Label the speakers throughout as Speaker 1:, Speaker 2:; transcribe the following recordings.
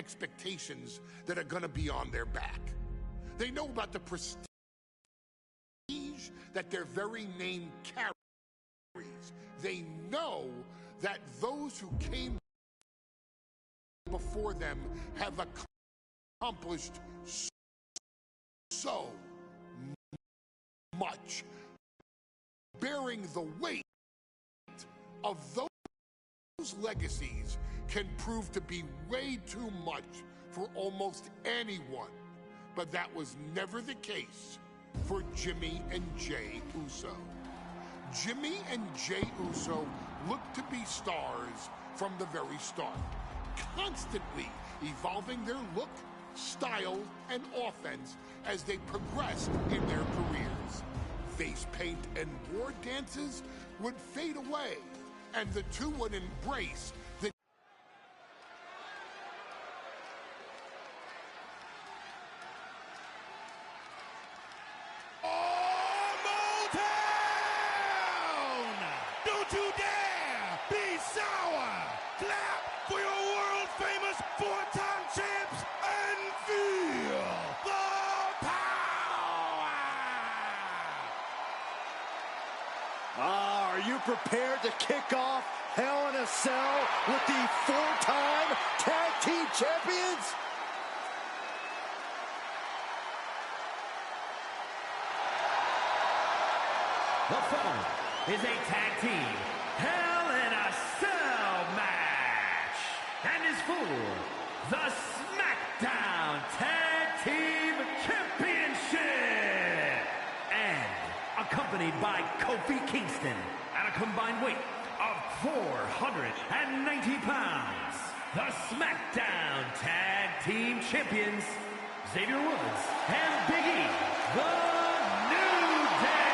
Speaker 1: expectations that are going to be on their back. They know about the prestige that their very name carries. They know that those who came before them have accomplished so much, bearing the weight of those legacies can prove to be way too much for almost anyone. But that was never the case for Jimmy and Jey Uso. Jimmy and Jey Uso looked to be stars from the very start, constantly evolving their look, style, and offense as they progressed in their careers. Face paint and war dances would fade away, and the two would embrace the
Speaker 2: Don't you dare be sour! Clap for your world-famous four-time champs and feel the power!
Speaker 3: Are you prepared to kick off Hell in a Cell with the four-time tag team champions?
Speaker 4: The following is a tag team Hell in a Cell match and is for the SmackDown Tag Team Championship, and accompanied by Kofi Kingston at a combined weight of 490 pounds, the SmackDown Tag Team Champions, Xavier Woods and Big E, the New Day.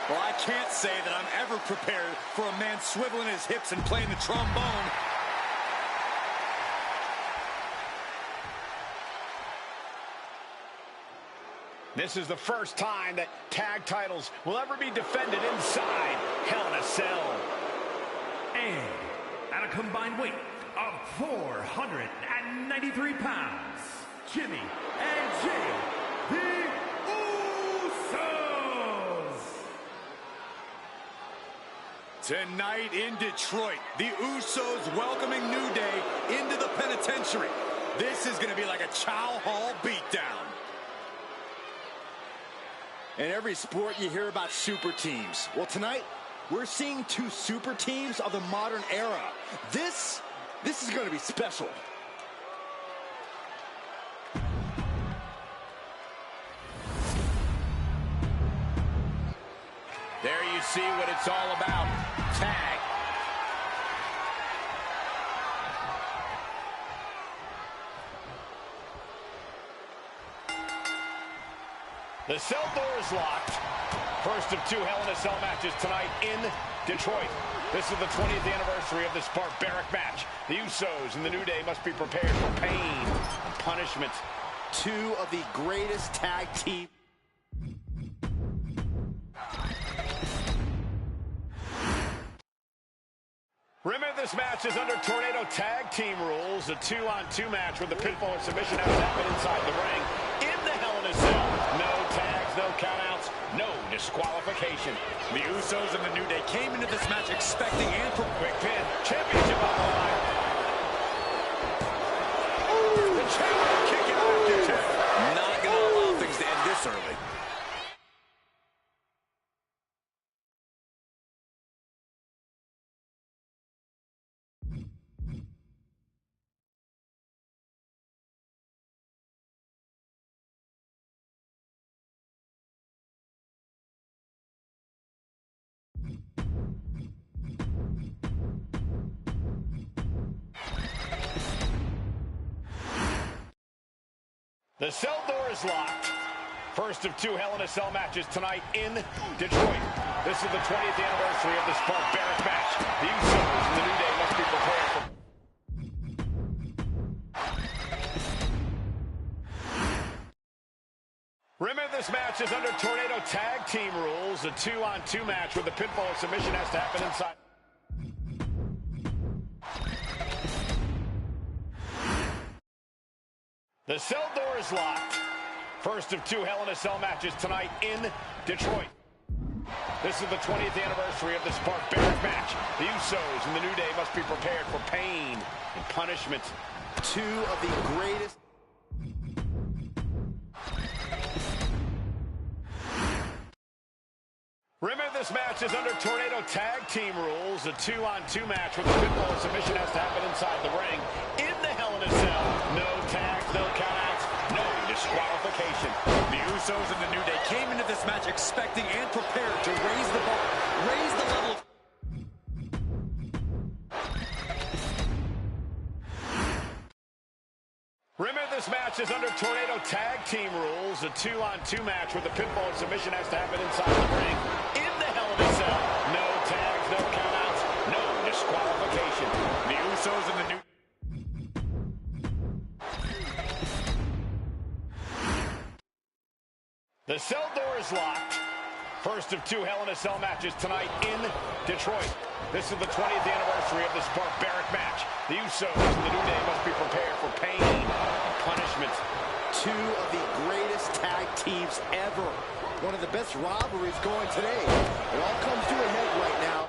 Speaker 3: Well, I can't say that I'm ever prepared for a man swiveling his hips and playing the trombone.
Speaker 5: This is the first time that tag titles will ever be defended inside Hell in a Cell.
Speaker 4: And at a combined weight of 493 pounds, Jimmy and Jey, the Usos.
Speaker 3: Tonight in Detroit, the Usos welcoming New Day into the penitentiary. This is going to be like a Chow Hall beatdown. In every sport, you hear about super teams. Well, tonight, we're seeing two super teams of the modern era. This is going to be special.
Speaker 5: There you see what it's all about. Tag. The cell door is locked. First of two Hell in a Cell matches tonight in Detroit. This is the 20th anniversary of this barbaric match. The Usos and the New Day must be prepared for pain and punishment.
Speaker 3: Two of the greatest tag team.
Speaker 5: Remember, this match is under Tornado Tag Team rules. A 2-on-2 match with the pinfall and submission has happened inside the ring. In the Hell in a Cell. No tags, no countouts, no disqualification.
Speaker 3: The Usos and the New Day came into this match expecting and for
Speaker 5: quick pin. Championship on the line. Ooh, the champion kicking out after two.
Speaker 3: Not going to allow things to end this early.
Speaker 5: The cell door is locked. First of two Hell in a Cell matches tonight in Detroit. This is the 20th anniversary of this barbaric match. The Usos and the New Day must be prepared for... Remember, this match is under Tornado Tag Team rules. A 2-on-2 match with the pinfall and submission has to happen inside. The cell door is locked. First of 2 Hell in a Cell matches tonight in Detroit. This is the 20th anniversary of this barbaric match. The Usos and the New Day must be prepared for pain and punishment.
Speaker 3: 2 of the greatest.
Speaker 5: Remember, this match is under Tornado Tag Team rules. A 2-on-2 match with a pinfall and submission has to happen inside the ring. In the Hell in a Cell, no tags, no countouts, no disqualification.
Speaker 6: The Usos and the New Day came into this match expecting and prepared to raise the bar, raise the level of...
Speaker 5: Remember, this match is under Tornado Tag Team rules. A 2-on-2 match with a pinfall and submission has to happen inside the ring. In the Hell in a Cell, no tags, no countouts, no disqualification. The Usos and the New... The cell door is locked. First of 2 Hell in a Cell matches tonight in Detroit. This is the 20th anniversary of this barbaric match. The Usos and the New Day must be prepared for pain and punishment.
Speaker 3: 2 of the greatest tag teams ever. One of the best rivalries going today. It all comes to a head right now.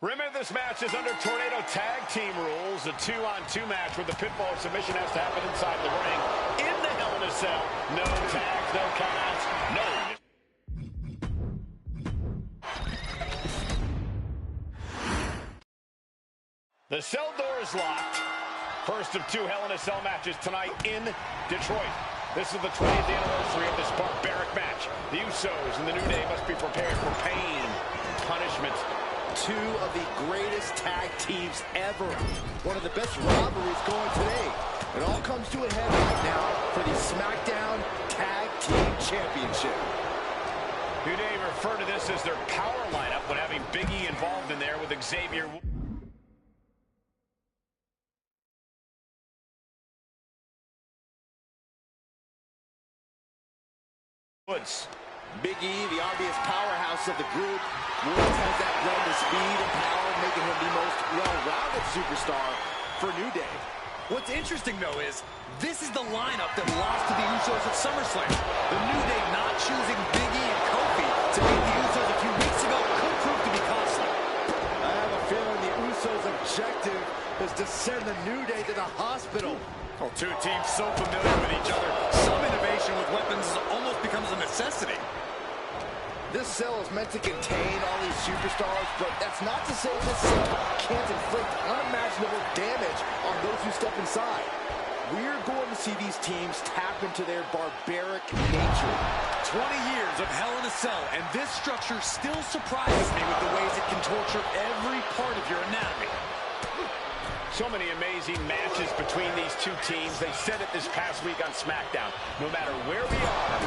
Speaker 5: Remember, this match is under Tornado Tag Team rules. A 2-on-2 match with the pinfall and submission has to happen inside the ring. In the Hell in a Cell, no tags, no countouts, no... The cell door is locked. First of 2 Hell in a Cell matches tonight in Detroit. This is the 20th anniversary of this barbaric match. The Usos and the New Day must be prepared for pain and punishment.
Speaker 3: 2 of the greatest tag teams ever. One of the best rivalries going today. It all comes to a head right now for the SmackDown Tag Team Championship.
Speaker 5: New Day refer to this as their power lineup when having Big E involved in there with Xavier. Woods.
Speaker 3: Big E, the obvious powerhouse of the group. Woods has that blend of speed and power, making him the most well-rounded superstar for New Day.
Speaker 6: What's interesting, though, is this is the lineup that lost to the Usos at SummerSlam. The New Day not choosing Big E and Kofi to beat the Usos a few weeks ago could prove to be costly.
Speaker 3: I have a feeling the Usos' objective is to send the New Day to the hospital.
Speaker 6: Well, 2 teams so familiar with each other, some innovation with weapons almost becomes a necessity.
Speaker 3: This cell is meant to contain all these superstars, but that's not to say this cell can't inflict unimaginable damage on those who step inside. We're going to see these teams tap into their barbaric nature.
Speaker 6: 20 years of Hell in a Cell, and this structure still surprises me with the ways it can torture every part of your anatomy.
Speaker 5: So many amazing matches between these 2 teams. They said it this past week on SmackDown. No matter where we are,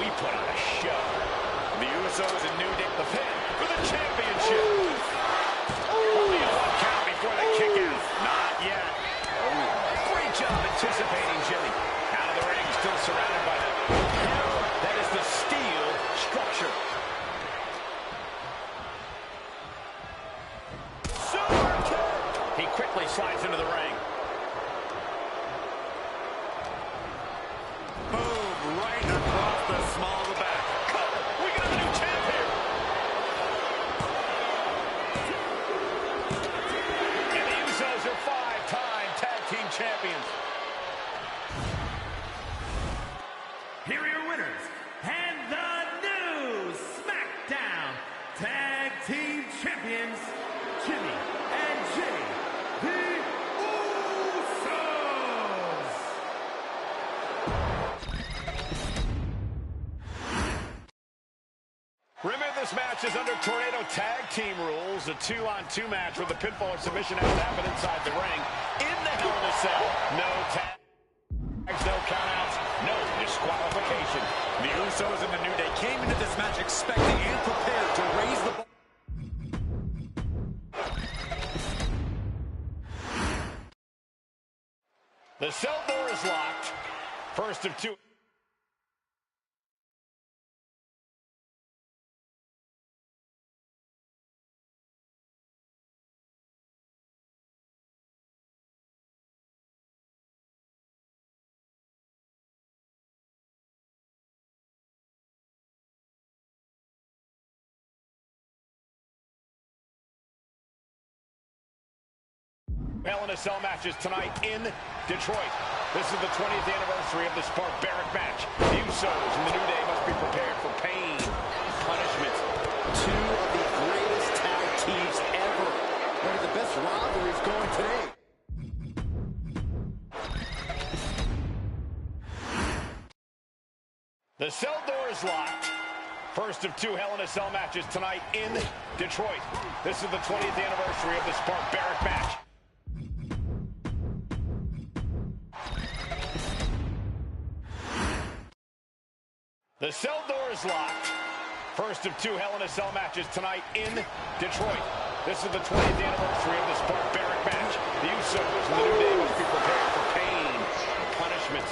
Speaker 5: we put on a show.
Speaker 6: The Usos and New Day,
Speaker 5: the pin for the championship. Only a 1 count before the kick out. Not yet. Great job anticipating Jimmy. Out of the ring, still surrounded by the hell that is the steel structure. Super kick. He quickly slides into the ring.
Speaker 6: boom, right across the small of the back.
Speaker 5: We got a new champ here. And the Usos are 5-time tag team champions.
Speaker 4: Here are your winners, and the new SmackDown Tag Team Champions, Jimmy and Jay, the Usos.
Speaker 5: Remember, this match is under Tornado Tag Team rules. A 2-on-2 match with a pinfall and submission has to happen inside the ring. In the Hell in a Cell, no tags, no countouts, no disqualification.
Speaker 6: The Usos and the New Day came into this match expecting and prepared to raise the bar.
Speaker 5: The cell door is locked. First of 2. Hell in a Cell matches tonight in Detroit. This is the 20th anniversary of this barbaric match. The Usos and the New Day must be prepared for pain, punishment.
Speaker 3: Two of the greatest tag teams ever. One of the best rivalries going today.
Speaker 5: The cell door is locked. First of two Hell in a Cell matches tonight in Detroit. This is the 20th anniversary of this barbaric match. The cell door is locked. First of two Hell in a Cell matches tonight in Detroit. This is the 20th anniversary of this barbaric match. The Usos and the New Day must be prepared for pain, punishment.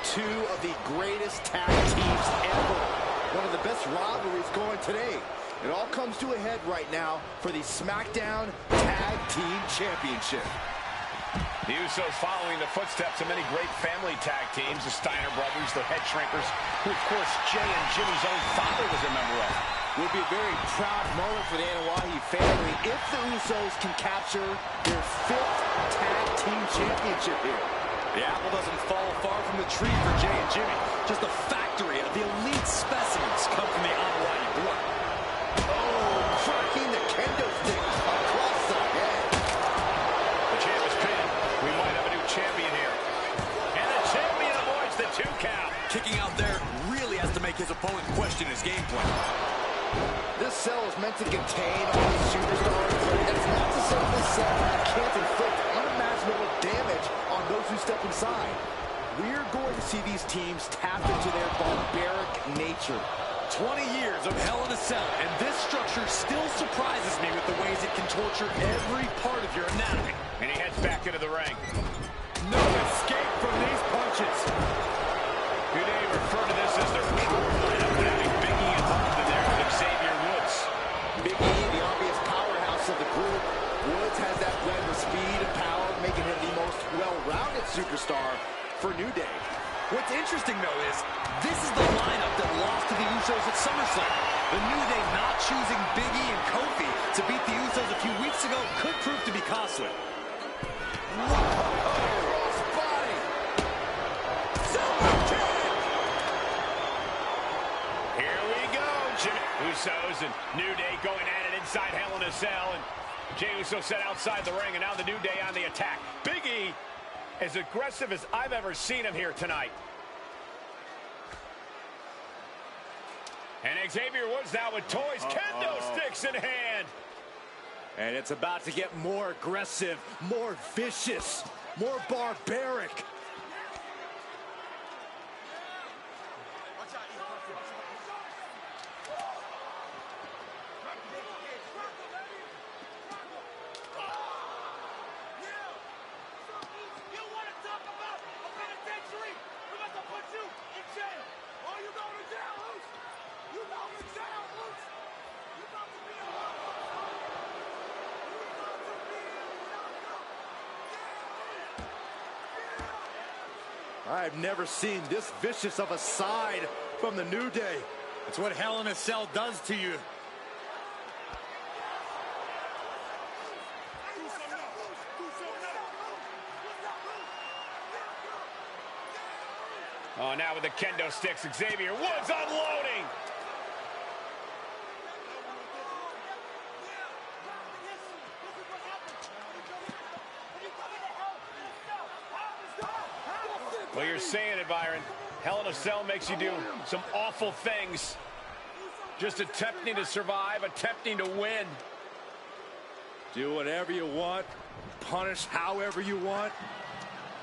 Speaker 3: Two of the greatest tag teams ever. One of the best rivalries going today. It all comes to a head right now for the SmackDown Tag Team Championship.
Speaker 5: The Usos following the footsteps of many great family tag teams, the Steiner brothers, the Head Shrinkers, who of course Jay and Jimmy's own father was a member of.
Speaker 3: Would be a very proud moment for the Anoa'i family if the Usos can capture their 5th tag team championship here.
Speaker 6: The apple doesn't fall far from the tree for Jay and Jimmy. Just a factory of the elite specimens come from the Anoa'i blood.
Speaker 3: Oh, cracking the kendo stick across the head.
Speaker 5: The champ is pinned. We might have a new champion here. And the champion avoids the 2 count.
Speaker 6: Kicking out there really has to make his opponent question his game plan.
Speaker 3: This cell is meant to contain all these superstars, but it's not to say this cell can't inflict unimaginable damage on those who step inside. We're going to see these teams tap into their barbaric nature.
Speaker 6: 20 years of Hell in a Cell, and this structure still surprises me with the ways it can torture every part of your anatomy.
Speaker 5: And he heads back into the ring.
Speaker 6: No escape from these punches.
Speaker 5: New Day refer to this as their power lineup, but having Big E involved in there with Xavier Woods.
Speaker 3: Big E, the obvious powerhouse of the group. Woods has that blend of speed and power, making him the most well-rounded superstar for New Day.
Speaker 6: What's interesting, though, is this is the lineup that lost to the Usos at SummerSlam. The New Day not choosing Big E and Kofi to beat the Usos a few weeks ago could prove to be costly.
Speaker 5: Here we go, Jimmy Usos and New Day going at it inside Hell in a Cell, and Jey Uso set outside the ring, and now the New Day on the attack. Big E, as aggressive as I've ever seen him here tonight. And Xavier Woods now with toys, kendo sticks in hand.
Speaker 3: And it's about to get more aggressive, more vicious, more barbaric. I've never seen this vicious of a side from the New Day.
Speaker 6: It's what Hell in a Cell does to you.
Speaker 5: Oh, now with the kendo sticks, Xavier Woods unloading. Well, you're saying it, Byron. Hell in a Cell makes you do some awful things. Just attempting to survive, attempting to win.
Speaker 3: Do whatever you want, punish however you want.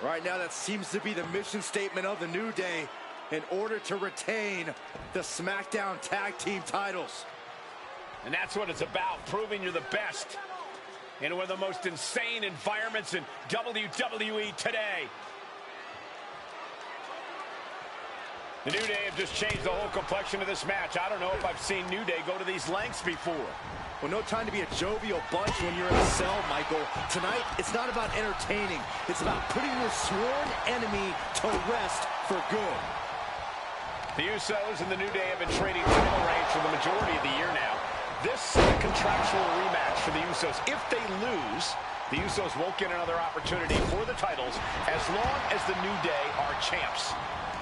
Speaker 3: Right now, that seems to be the mission statement of the New Day in order to retain the SmackDown Tag Team titles.
Speaker 5: And that's what it's about, proving you're the best in one of the most insane environments in WWE today. The New Day have just changed the whole complexion of this match. I don't know if I've seen New Day go to these lengths before.
Speaker 3: Well, no time to be a jovial bunch when you're in a cell, Michael. Tonight, it's not about entertaining. It's about putting your sworn enemy to rest for good.
Speaker 5: The Usos and the New Day have been trading title reigns for the majority of the year now. This is a contractual rematch for the Usos. If they lose, The Usos won't get another opportunity for the titles as long as the New Day are champs.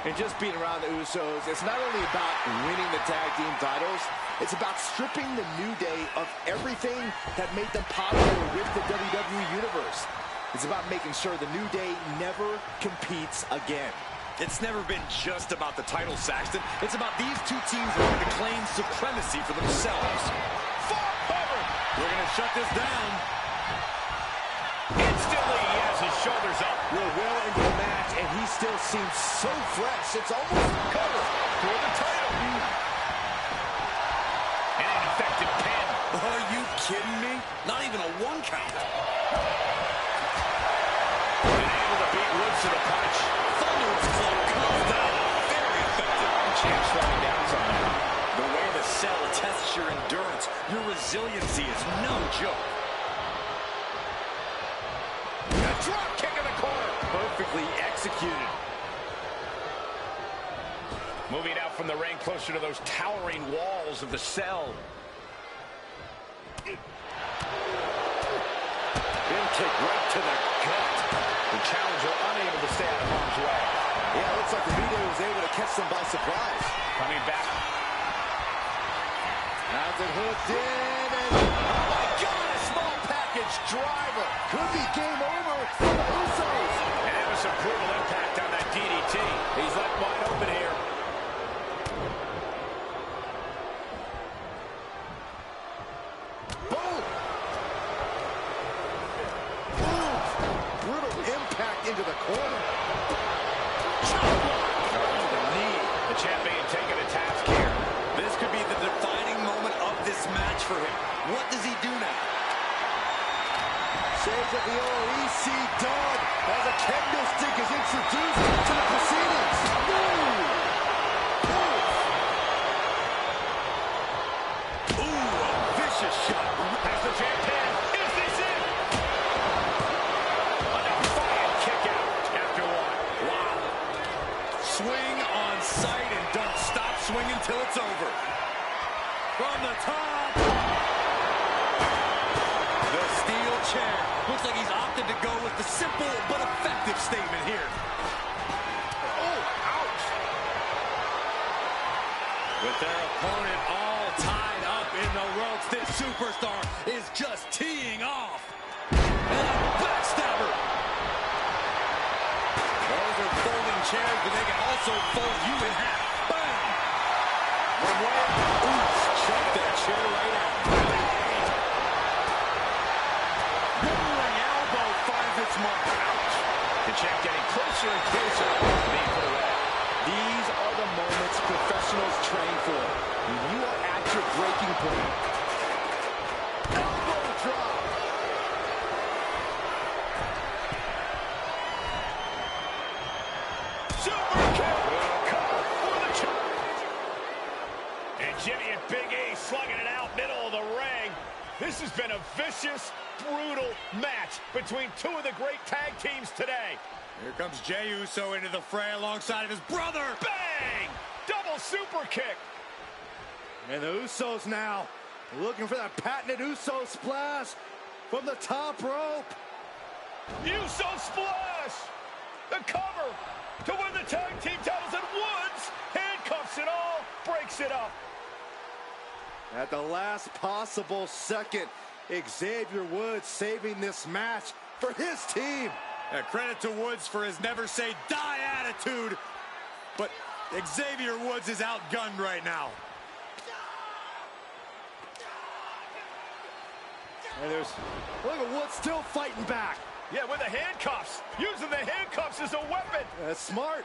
Speaker 3: And just being around the Usos, it's not only about winning the tag team titles, it's about stripping the New Day of everything that made them popular with the WWE Universe. It's about making sure the New Day never competes again.
Speaker 6: It's never been just about the title, Saxton. It's about these two teams wanting to claim supremacy for themselves.
Speaker 5: Far covered.
Speaker 6: We're going to shut this down.
Speaker 5: Instantly, he has his shoulders up.
Speaker 3: We're well into the match, and he still seems so fresh. It's almost covered
Speaker 5: For the title. An ineffective pin.
Speaker 6: Are you kidding me? Not even a 1 count.
Speaker 5: And able to beat Woods to the punch.
Speaker 6: Thunderous club comes down. Very effective.
Speaker 5: Champ slowing down somehow.
Speaker 6: The way the cell tests your endurance, your resiliency is no joke.
Speaker 5: A drop kick in the corner.
Speaker 6: Perfectly executed.
Speaker 5: Moving out from the ring closer to those towering walls of the cell.
Speaker 3: Big kick right to the gut.
Speaker 5: The challenger unable to stay out of harm's way.
Speaker 3: Yeah, it looks like the New Day was able to catch them by surprise.
Speaker 5: Coming back.
Speaker 3: Has it hooked in, and oh my God, a small package driver. Could be game over for the Usos.
Speaker 5: And it was some brutal impact on that DDT. He's left wide open here.
Speaker 3: Boom. Boom. Brutal impact into the corner.
Speaker 5: The knee. The champion taking a task here.
Speaker 6: This could be the defining moment of this match for him. What does he do now?
Speaker 3: Saves of the OEC done as a kendo stick is introduced to the proceedings.
Speaker 6: Ooh, a vicious shot.
Speaker 5: Has the champion. Is this it? A defiant kick out after 1.
Speaker 6: Wow. Swing on sight and don't stop swinging till it's over. From the top. The steel chair. Looks like he's opted to go with the simple but effective statement here.
Speaker 5: Oh, ouch.
Speaker 6: With their opponent all tied up in the ropes, this superstar is just teeing off. And a backstabber. Those are folding chairs, but they can also fold you in half. Bam! From way up. Oops, check that chair right out. Rolling elbow finds its mark.
Speaker 5: Ouch. The champ getting closer and closer to being put away.
Speaker 3: These are the moments professionals train for. When you are at your breaking point. Elbow drop.
Speaker 5: Super kick. Cover for the champ. And Jimmy and Big E slugging it out middle of the ring. This has been a vicious, brutal match between two of the great tag teams today.
Speaker 6: Here comes Jey Uso into the fray alongside of his brother.
Speaker 5: Bang! Double super kick.
Speaker 3: And the Usos now looking for that patented Uso splash from the top rope.
Speaker 5: Uso splash. The cover to win the tag team titles, and Woods handcuffs it all, breaks it up.
Speaker 3: At the last possible second, Xavier Woods saving this match for his team.
Speaker 6: Credit to Woods for his never say die attitude. But Xavier Woods is outgunned right now.
Speaker 3: And look at Woods still fighting back.
Speaker 5: Yeah, with the handcuffs. Using the handcuffs as a weapon.
Speaker 3: That's smart.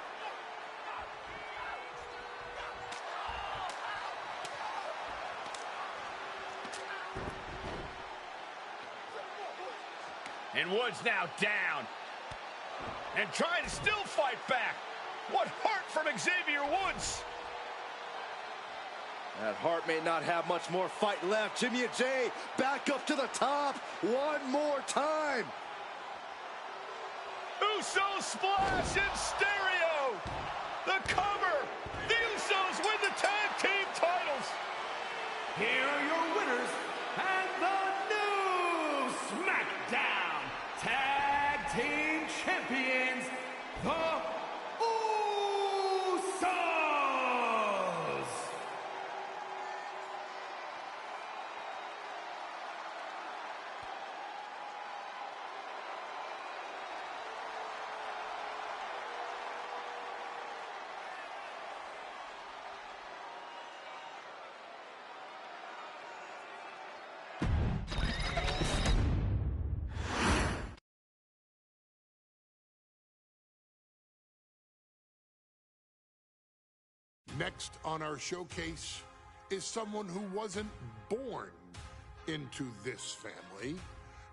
Speaker 5: And Woods now down. And trying to still fight back. What heart from Xavier Woods.
Speaker 3: That Hart may not have much more fight left. Jimmy and Jay back up to the top one more time.
Speaker 5: Uso splash in stereo. The cover. The Usos win the tag team titles.
Speaker 4: Here are your winners and the new SmackDown
Speaker 1: Next on our showcase is someone who wasn't born into this family,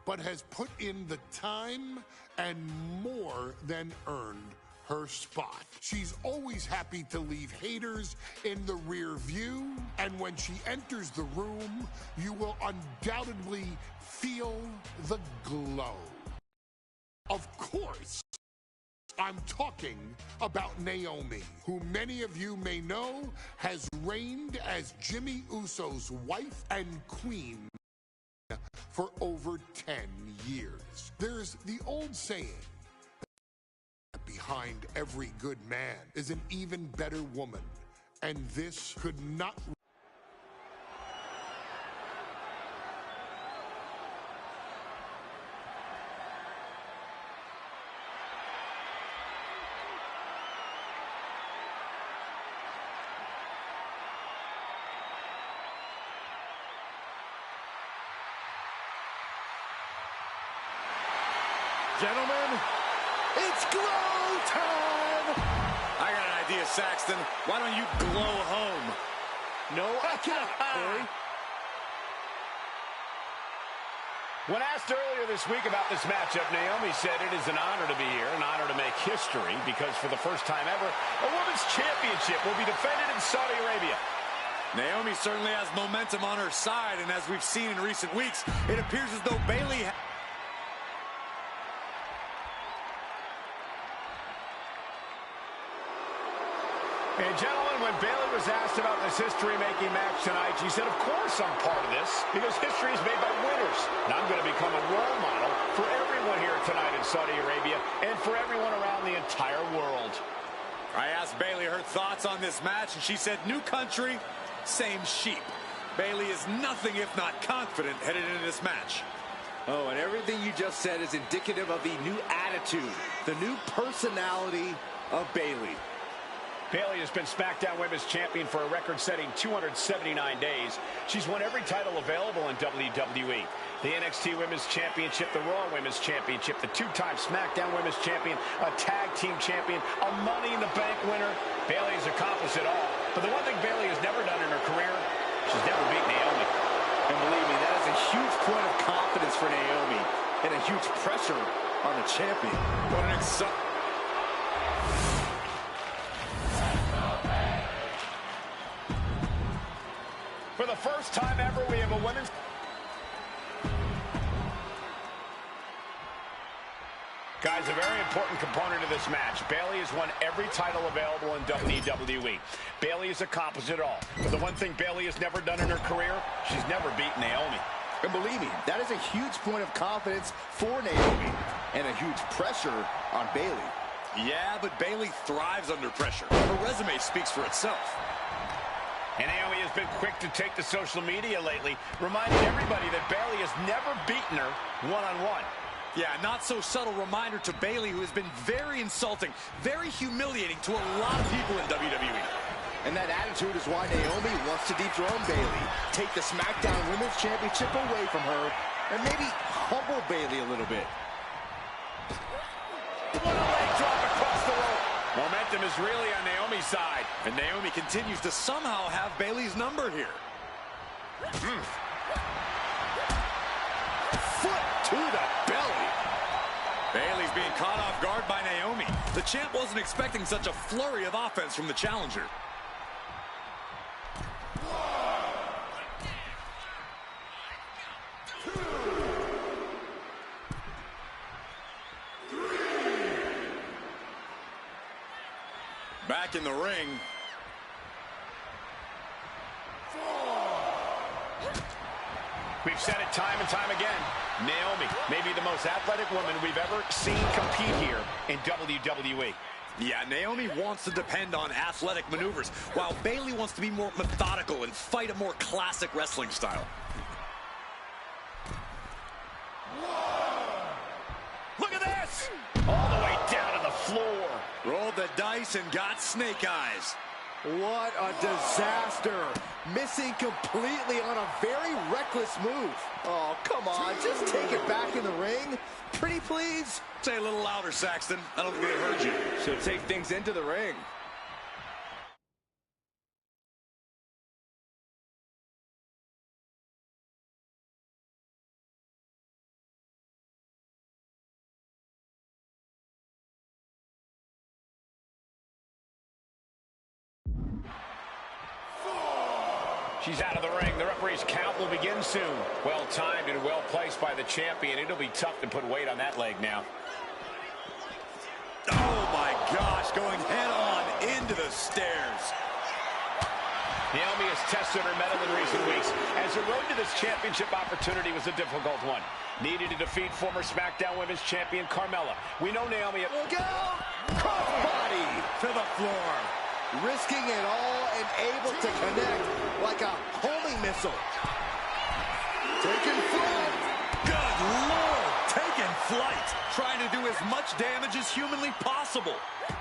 Speaker 1: but has put in the time and more than earned her spot. She's always happy to leave haters in the rear view, and when she enters the room, you will undoubtedly feel the glow. Of course, I'm talking about Naomi, who many of you may know has reigned as Jimmy Uso's wife and queen for over 10 years. There's the old saying, behind every good man is an even better woman, and this could not.
Speaker 3: Gentlemen, it's glow time!
Speaker 6: I got an idea, Saxton. Why don't you glow home?
Speaker 3: No, I cannot, Corey.
Speaker 5: When asked earlier this week about this matchup, Naomi said it is an honor to be here, an honor to make history, because for the first time ever, a women's championship will be defended in Saudi Arabia.
Speaker 6: Naomi certainly has momentum on her side, and as we've seen in recent weeks, it appears as though Bayley
Speaker 5: And gentlemen, when Bayley was asked about this history-making match tonight, she said, of course I'm part of this, because history is made by winners. And I'm going to become a role model for everyone here tonight in Saudi Arabia and for everyone around the entire world.
Speaker 6: I asked Bayley her thoughts on this match, and she said, new country, same sheep. Bayley is nothing if not confident headed into this match.
Speaker 3: Oh, and everything you just said is indicative of the new attitude, the new personality of Bayley.
Speaker 5: Bayley has been SmackDown Women's Champion for a record-setting 279 days. She's won every title available in WWE. The NXT Women's Championship, the Raw Women's Championship, the two-time SmackDown Women's Champion, a Tag Team Champion, a Money in the Bank winner. Bayley has accomplished it all. But the one thing Bayley has never done in her career, she's never beat Naomi.
Speaker 3: And believe me, that is a huge point of confidence for Naomi and a huge pressure on the champion.
Speaker 6: What an exciting...
Speaker 5: For the first time ever, we have a women's... Guys, a very important component of this match. Bayley has won every title available in WWE. Bayley has accomplished it all. But the one thing Bayley has never done in her career, she's never beaten Naomi.
Speaker 3: And believe me, that is a huge point of confidence for Naomi and a huge pressure on Bayley.
Speaker 6: Yeah, but Bayley thrives under pressure. Her resume speaks for itself.
Speaker 5: And Naomi has been quick to take to social media lately, reminding everybody that Bayley has never beaten her one-on-one.
Speaker 6: Yeah, not so subtle reminder to Bayley, who has been very insulting, very humiliating to a lot of people in WWE.
Speaker 3: And that attitude is why Naomi wants to dethrone Bayley, take the SmackDown Women's Championship away from her, and maybe humble Bayley a little bit.
Speaker 5: What a leg drop across the rope.
Speaker 6: Momentum is really on Naomi's side, and Naomi continues to somehow have Bayley's number here.
Speaker 3: Foot to the belly.
Speaker 6: Bayley's being caught off guard by Naomi. The champ wasn't expecting such a flurry of offense from the challenger. Back in the ring.
Speaker 5: We've said it time and time again. Naomi may be the most athletic woman we've ever seen compete here in WWE.
Speaker 6: Yeah, Naomi wants to depend on athletic maneuvers, while Bayley wants to be more methodical and fight a more classic wrestling style.
Speaker 5: Look at this! All the way down to the floor.
Speaker 6: Rolled the dice and got snake eyes.
Speaker 3: What a disaster. Missing completely on a very reckless move. Oh, come on. Just take it back in the ring. Pretty please.
Speaker 6: Say a little louder, Saxton. I don't think they heard you.
Speaker 3: Should take things into the ring.
Speaker 5: She's out of the ring. The referee's count will begin soon. Well timed and well placed by the champion. It'll be tough to put weight on that leg now.
Speaker 6: Oh my gosh, going head on into the stairs.
Speaker 5: Naomi has tested her mettle in recent weeks, as the road to this championship opportunity was a difficult one. Needed to defeat former SmackDown Women's Champion Carmella. We know Naomi...
Speaker 3: Look out! Crossbody
Speaker 6: To the floor.
Speaker 3: risking it all and able to connect like a homing missile. Taking flight.
Speaker 6: Good Lord, taking flight. Trying to do as much damage as humanly possible.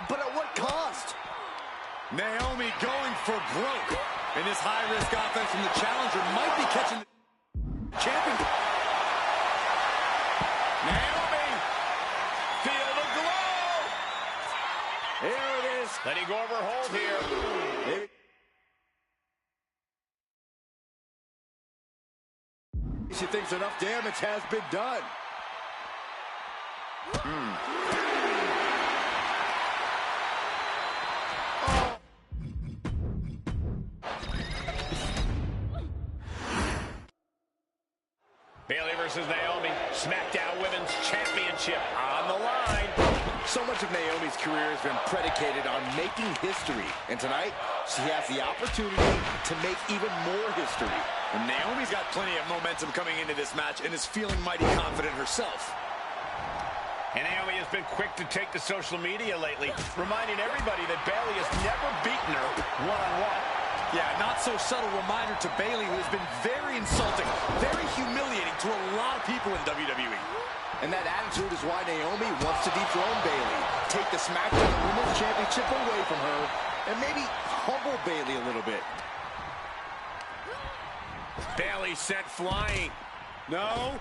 Speaker 3: But at what cost?
Speaker 6: Naomi going for broke. And this high-risk offense from the challenger might be catching the champion.
Speaker 5: Naomi! Feel the glow!
Speaker 3: Here it is.
Speaker 5: Letting go of her hold here.
Speaker 3: She thinks enough damage has been done.
Speaker 5: Bayley versus Naomi, SmackDown Women's Championship on the line.
Speaker 3: So much of Naomi's career has been predicated on making history. And tonight, she has the opportunity to make even more history.
Speaker 6: And Naomi's got plenty of momentum coming into this match and is feeling mighty confident herself.
Speaker 5: And Naomi has been quick to take to social media lately, reminding everybody that Bayley has never beaten her one-on-one.
Speaker 6: Yeah, not so subtle reminder to Bayley, who has been very insulting, very humiliating to a lot of people in WWE.
Speaker 3: And that attitude is why Naomi wants to dethrone Bayley, take the SmackDown Women's Championship away from her, and maybe humble Bayley a little bit.
Speaker 5: Bayley sent flying. No.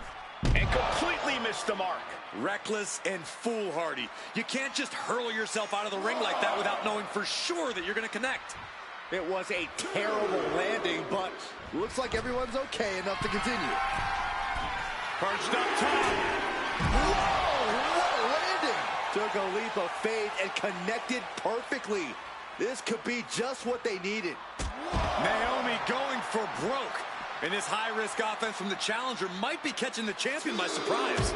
Speaker 5: And completely missed the mark.
Speaker 6: Reckless and foolhardy. You can't just hurl yourself out of the ring like that without knowing for sure that you're going to connect.
Speaker 3: It was a terrible landing, but looks like everyone's okay enough to continue.
Speaker 5: Perched up top.
Speaker 3: Whoa, what landing! Took a leap of faith and connected perfectly. This could be just what they needed.
Speaker 6: Naomi going for broke. And this high-risk offense from the challenger might be catching the champion by surprise.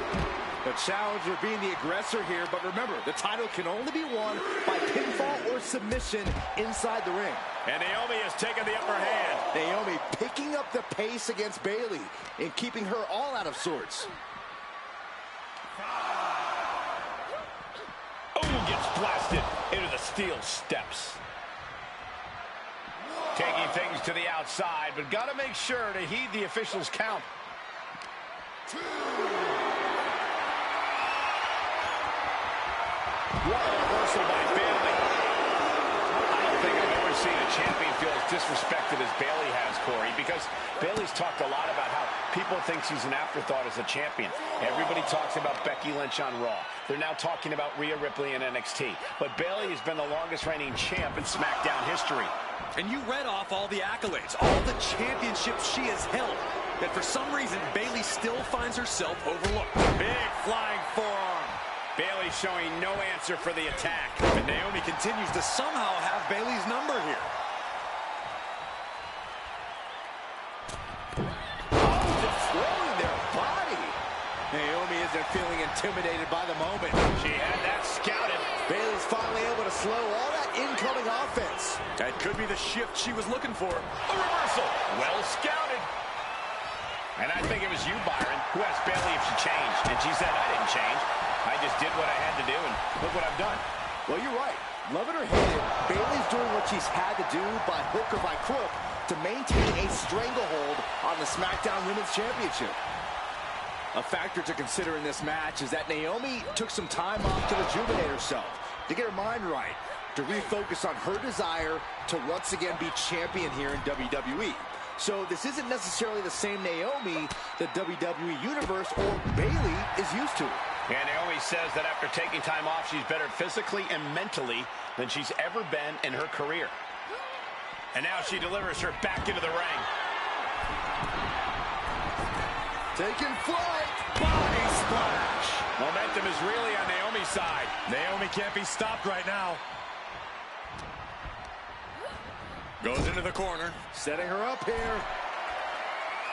Speaker 3: The challenger being the aggressor here, but remember, the title can only be won by pinfall or submission inside the ring.
Speaker 5: And Naomi has taken the upper hand.
Speaker 3: Naomi picking up the pace against Bayley and keeping her all out of sorts.
Speaker 5: Oh, gets blasted into the steel steps. Taking things to the outside, but got to make sure to heed the officials' count. What a reversal by Bayley. I don't think I've ever seen a champion feel as disrespected as Bayley has, Corey, because Bayley's talked a lot about how people think she's an afterthought as a champion. Everybody talks about Becky Lynch on Raw. They're now talking about Rhea Ripley in NXT. But Bayley has been the longest reigning champ in SmackDown history.
Speaker 6: And you read off all the accolades, all the championships she has held. Yet for some reason, Bayley still finds herself overlooked. Big flying forearm.
Speaker 5: Bayley showing no answer for the attack.
Speaker 6: And Naomi continues to somehow have Bayley's number here.
Speaker 3: Oh, destroying their body. Naomi isn't feeling intimidated by the moment.
Speaker 5: She had that scouted.
Speaker 3: Bayley's finally able to slow all that incoming offense.
Speaker 6: That could be the shift she was looking for.
Speaker 5: A reversal. Well scouted. And I think it was you, Byron, who asked Bayley if she changed. And she said, I didn't change. I just did what I had to do, and look what I've done.
Speaker 3: Well, you're right. Love it or hate it, Bayley's doing what she's had to do by hook or by crook to maintain a stranglehold on the SmackDown Women's Championship. A factor to consider in this match is that Naomi took some time off to rejuvenate herself, to get her mind right, to refocus on her desire to once again be champion here in WWE. So this isn't necessarily the same Naomi the WWE Universe or Bayley is used to.
Speaker 5: And Naomi says that after taking time off, she's better physically and mentally than she's ever been in her career. And now she delivers her back into the ring.
Speaker 3: Taking flight.
Speaker 6: Body splash.
Speaker 5: Momentum is really on Naomi's side.
Speaker 6: Naomi can't be stopped right now. Goes into the corner.
Speaker 3: Setting her up here.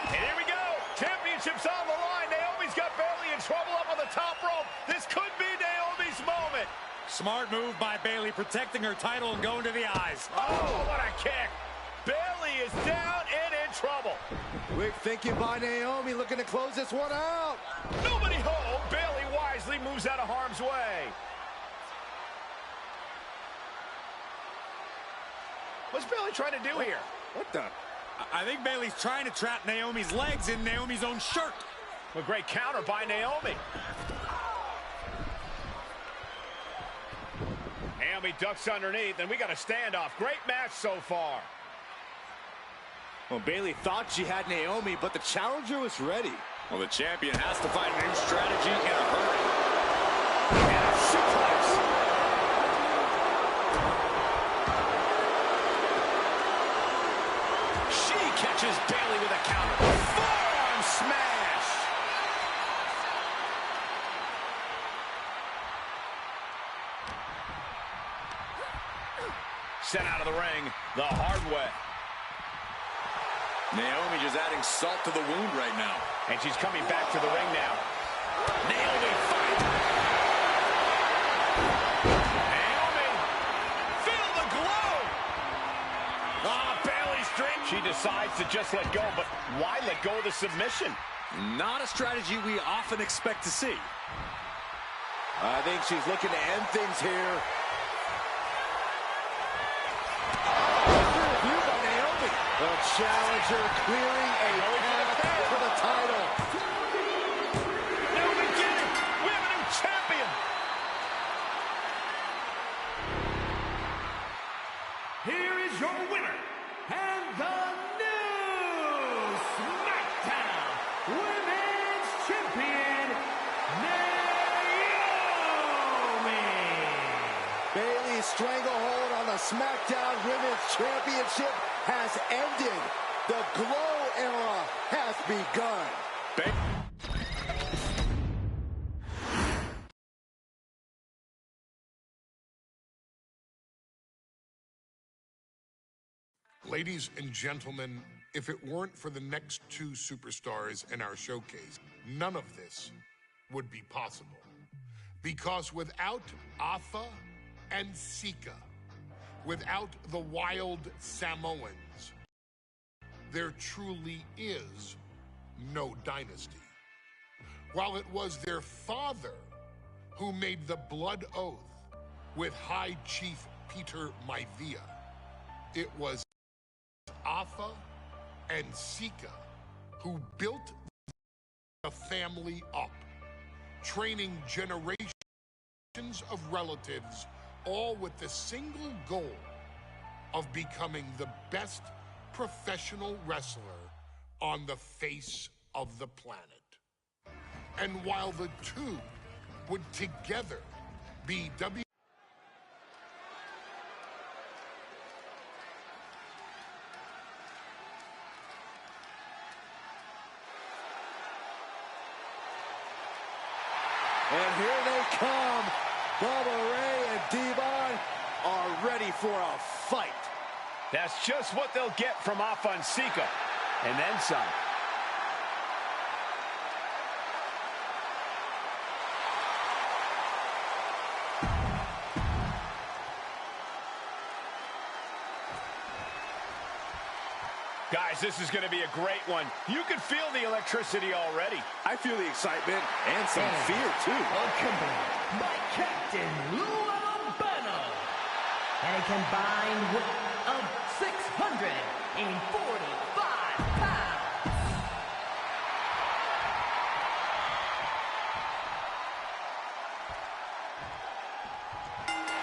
Speaker 5: And here we go. Championship's on the line. Naomi's got Bayley in trouble up on the top rope. This could be Naomi's moment.
Speaker 6: Smart move by Bayley, protecting her title and going to the eyes.
Speaker 5: Oh, what a kick. Bayley is down and in trouble.
Speaker 3: Quick thinking by Naomi, looking to close this one out.
Speaker 5: Nobody home. Bayley wisely moves out of harm's way. What's Bayley trying to do here?
Speaker 3: What the?
Speaker 6: I think Bayley's trying to trap Naomi's legs in Naomi's own shirt.
Speaker 5: A great counter by Naomi. Naomi ducks underneath, and we got a standoff. Great match so far.
Speaker 3: Well, Bayley thought she had Naomi, but the challenger was ready.
Speaker 6: Well, the champion has to find a new strategy in a hurry.
Speaker 5: And a suplex. She catches Bayley with a counter. Forearm smash. Sent out of the ring the hard way.
Speaker 6: Naomi just adding salt to the wound right now.
Speaker 5: And she's coming back to the ring now. Naomi fight. Naomi, feel the glow. Bayley straight. She decides to just let go, but why let go of the submission?
Speaker 6: Not a strategy we often expect to see.
Speaker 3: I think she's looking to end things here. The challenger clearing a path for the title.
Speaker 5: New beginning. We have a new champion.
Speaker 4: Here is your winner, and the new SmackDown Women's Champion, Naomi.
Speaker 3: Bayley's stranglehold on the SmackDown Women's Championship has ended. The glow era has begun.
Speaker 1: Ladies and gentlemen, if it weren't for the next two superstars in our showcase, none of this would be possible. Because without Afa and Sika, without the Wild Samoans, there truly is no dynasty. While it was their father who made the blood oath with High Chief Peter Maivia, it was Afa and Sika who built the family up, training generations of relatives, all with the single goal of becoming the best professional wrestler on the face of the planet. And while the two would together be
Speaker 3: And here they come. Bubba Ray and Devon are ready for a fight.
Speaker 5: That's just what they'll get from Afa and Sika, and then some. Guys, this is going to be a great one. You can feel the electricity already.
Speaker 3: I feel the excitement and some fear, too.
Speaker 4: Accompanied by Captain Lou Albano. And a combined weight of 645 pounds.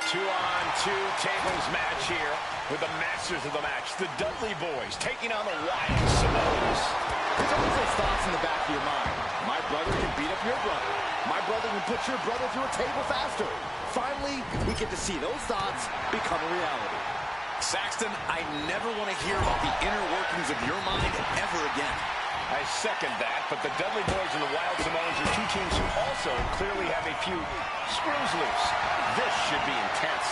Speaker 5: 2-on-2 tables match here with the masters of the match, the Dudley Boys, taking on the Wild Samoans.
Speaker 3: There's always those thoughts in the back of your mind. My brother can beat up your brother. My brother can put your brother through a table faster. Finally, we get to see those thoughts become a reality.
Speaker 6: Saxton, I never want to hear about the inner workings of your mind ever again.
Speaker 5: I second that, but the Dudley Boys and the Wild Samoans are two teams who also clearly have a few screws loose. This should be intense.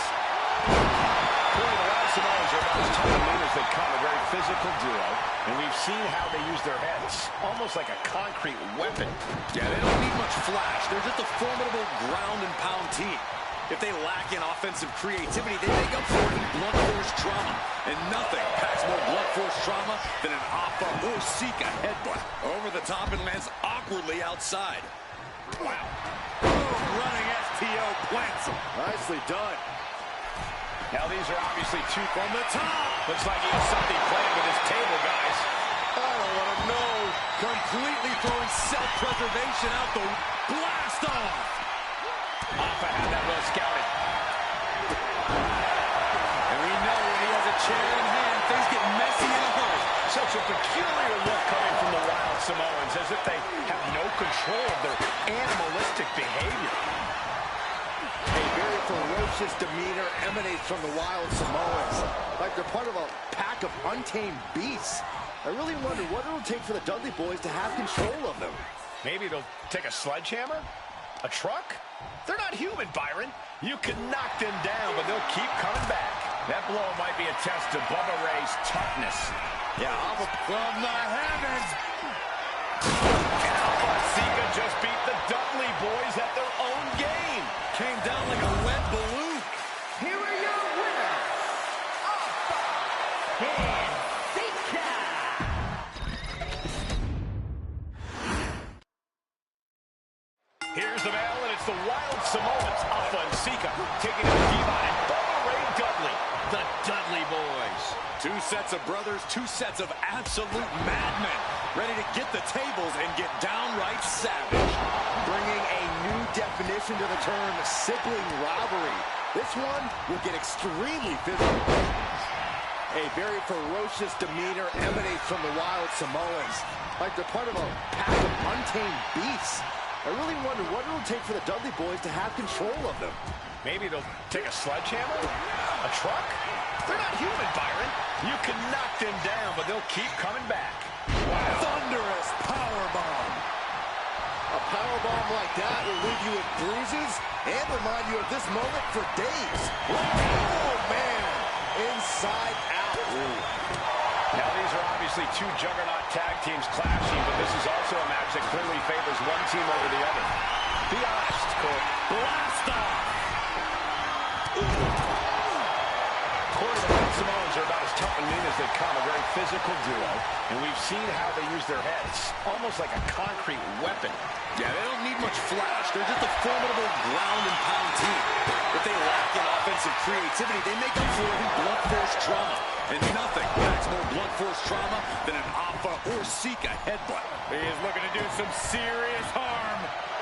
Speaker 5: Corey, the Wild Samoans are about as tough and mean as they come, a very physical duo, and we've seen how they use their heads, almost like a concrete weapon.
Speaker 6: Yeah, they don't need much flash. They're just a formidable ground and pound team. If they lack in offensive creativity, they make up for it in blunt force trauma. And nothing packs more blunt force trauma than an Alpha or Sika headbutt. Over the top and lands awkwardly outside. Wow. Boom, running STO plants him. Nicely done.
Speaker 5: Now these are obviously two
Speaker 6: From the top.
Speaker 5: Looks like he has something planned with his table, guys.
Speaker 6: I don't want to know. Completely throwing self-preservation out the blast off.
Speaker 5: Alpha had that well scouted.
Speaker 6: And we know when he has a chair in hand, things get messy in a hurry.
Speaker 5: Such a peculiar look coming from the Wild Samoans, as if they have no control of their animalistic behavior.
Speaker 3: A very ferocious demeanor emanates from the Wild Samoans, like they're part of a pack of untamed beasts. I really wonder what it'll take for the Dudley Boys to have control of them.
Speaker 5: Maybe it'll take a sledgehammer? A truck? They're not human, Byron. You can knock them down, but they'll keep coming back. That blow might be a test to Bubba Ray's toughness.
Speaker 6: Yeah, Alpha from the heavens.
Speaker 5: And Alpha and Sika just beat the Dudley Boys at their own game.
Speaker 6: Came down like a wet balloon.
Speaker 4: Here are your winners, Alpha and Sika.
Speaker 5: Here's the bell, and it's the Wild Samoans, Alpha and Sika, taking on Devon and Bubba Ray Dudley, the Dudley Boys.
Speaker 6: Two sets of brothers, two sets of absolute madmen, ready to get the tables and get downright savage.
Speaker 3: Bringing a new definition to the term sibling rivalry. This one will get extremely physical. A very ferocious demeanor emanates from the Wild Samoans, like they're part of a pack of untamed beasts. I really wonder what it'll take for the Dudley Boys to have control of them.
Speaker 5: Maybe it'll take a sledgehammer? A truck? They're not human, Byron. You can knock them down, but they'll keep coming back.
Speaker 6: Wow. Thunderous powerbomb.
Speaker 3: A powerbomb like that will leave you with bruises and remind you of this moment for days. Oh, man. Inside out. Ooh.
Speaker 5: Now, these are obviously two juggernaut tag teams clashing, but this is also a match that clearly favors one team over the other. Be honest, Corey.
Speaker 6: Blast off.
Speaker 5: Corey, the Wild Samoans are about as tough and mean as they come, a very physical duo, and we've seen how they use their heads, almost like a concrete weapon.
Speaker 6: Yeah, they don't need much flash. They're just a formidable ground and pound team. If they lack in offensive creativity, they make up for it in blunt force trauma. And nothing packs more blunt force trauma than an Alpha or Sika headbutt. He is looking to do some serious harm.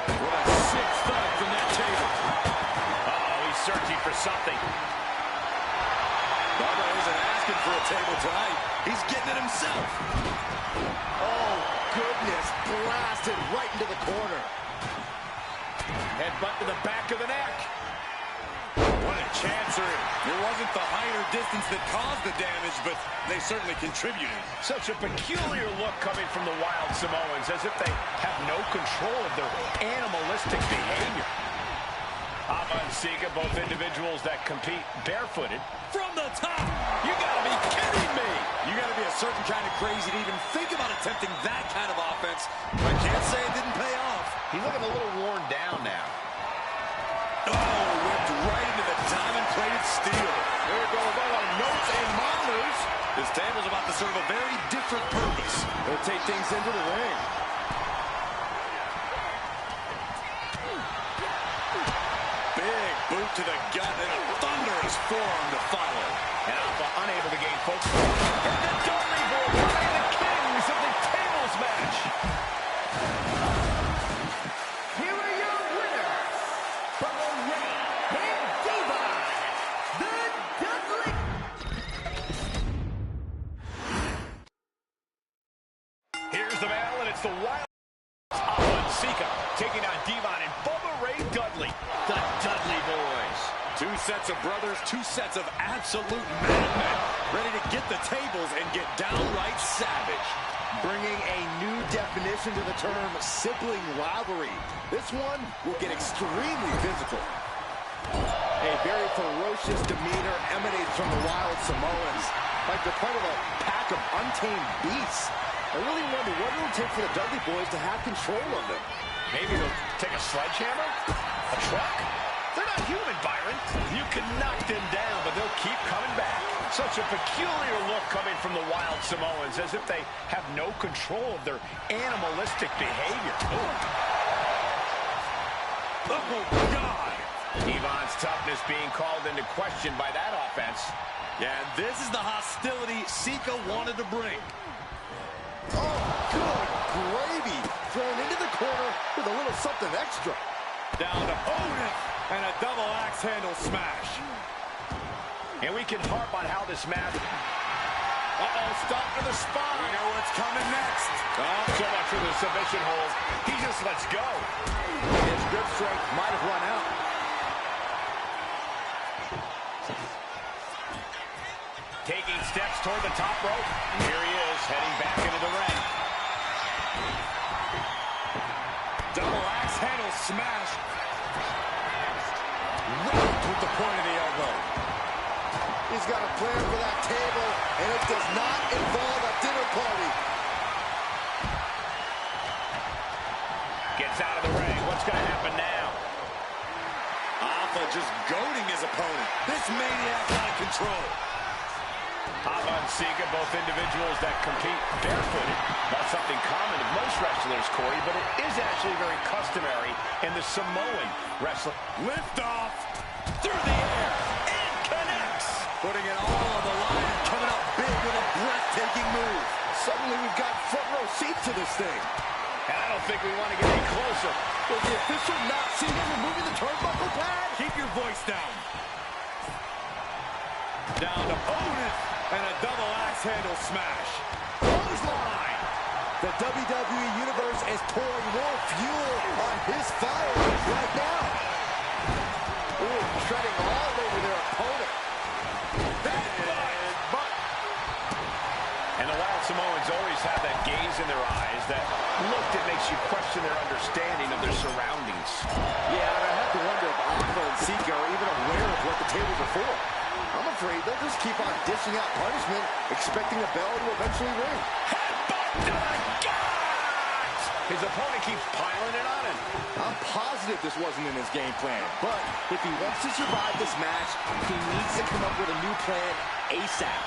Speaker 6: What a sick thud from that table.
Speaker 5: Uh-oh, he's searching for something.
Speaker 6: Bubba isn't asking for a table tonight. He's getting it himself.
Speaker 3: Oh, goodness. Blasted right into the corner.
Speaker 5: Headbutt to the back of the neck.
Speaker 6: What a chancery. It wasn't the height or distance that caused the damage, but they certainly contributed.
Speaker 5: Such a peculiar look coming from the Wild Samoans, as if they have no control of their animalistic behavior. Alpha and Sika, both individuals that compete barefooted.
Speaker 6: From the top! You gotta be kidding me! You gotta be a certain kind of crazy to even think about attempting that kind of offense. I can't say it didn't pay off.
Speaker 5: He's looking a little worn down now.
Speaker 6: Oh, whipped right into the diamond-plated steel. There goes all our notes and monitors. This table's about to serve a very different purpose.
Speaker 3: They'll take things into the ring.
Speaker 6: Big boot to the gut and a thunderous forearm to follow.
Speaker 5: And Alpha unable to gain focus. And the Dudley Boys are the kings of the tables match.
Speaker 4: Here are your winners, Bubba Ray and Devon, the Dudley.
Speaker 5: Here's the bell, and it's the Wild Alpha and Sika taking on Devon and Bubba Ray Dudley, the Dudley Boys.
Speaker 6: Two sets of brothers, two sets of absolute madmen, ready to get the tables and get downright savage.
Speaker 3: Bringing a new definition to the term sibling rivalry. This one will get extremely physical. A very ferocious demeanor emanates from the Wild Samoans. Like they're part of a pack of untamed beasts. I really wonder what it will take for the Dudley Boys to have control of them.
Speaker 5: Maybe they'll take a sledgehammer? A truck? They're not human, Byron. You can knock them down, but they'll keep coming back. Such a peculiar look coming from the Wild Samoans, as if they have no control of their animalistic behavior.
Speaker 6: Oh, God!
Speaker 5: Devon's toughness being called into question by that offense.
Speaker 6: Yeah, and this is the hostility Sika wanted to bring.
Speaker 3: Oh, good gravy. Thrown into the corner with a little something extra.
Speaker 6: Down to Otis, and a double axe handle smash.
Speaker 5: And we can harp on how this match... stop to the spine.
Speaker 6: We know what's coming next.
Speaker 5: Oh, so much for the submission hold. He just lets go.
Speaker 3: His grip strength might have run out.
Speaker 5: Taking steps toward the top rope. Here he is, heading back into the ring.
Speaker 6: Double axe handle smash. Right with the point of the elbow.
Speaker 3: He's got a plan for that table, and it does not involve a dinner party.
Speaker 5: Gets out of the ring. What's going to happen now?
Speaker 6: Alpha just goading his opponent. This maniac out of control.
Speaker 5: Alpha and Sika, both individuals that compete barefooted. Not something common to most wrestlers, Corey, but it is actually very customary in the Samoan wrestling.
Speaker 6: Lift off through the air and connects. Putting it all on the line and coming up big with a breathtaking move.
Speaker 3: Suddenly we've got front row seats to this thing.
Speaker 5: And I don't think we want to get any closer.
Speaker 3: Does the official not see him removing the turnbuckle pad?
Speaker 6: Keep your voice down. Down to Otis, and a double axe handle smash. Clothesline.
Speaker 3: The WWE Universe is pouring more fuel on his fire right now. Ooh, treading all over their opponent.
Speaker 5: And the Wild Samoans always have that gaze in their eyes, that look that makes you question their understanding of their surroundings.
Speaker 3: Yeah, and I have to wonder if Alpha and Sika are even aware of what the tables are for. I'm afraid they'll just keep on dishing out punishment, expecting a bell to eventually ring.
Speaker 5: Headbutt to the gut! His opponent keeps piling it on him.
Speaker 3: I'm positive this wasn't in his game plan, but if he wants to survive this match, he needs to come up with a new plan ASAP.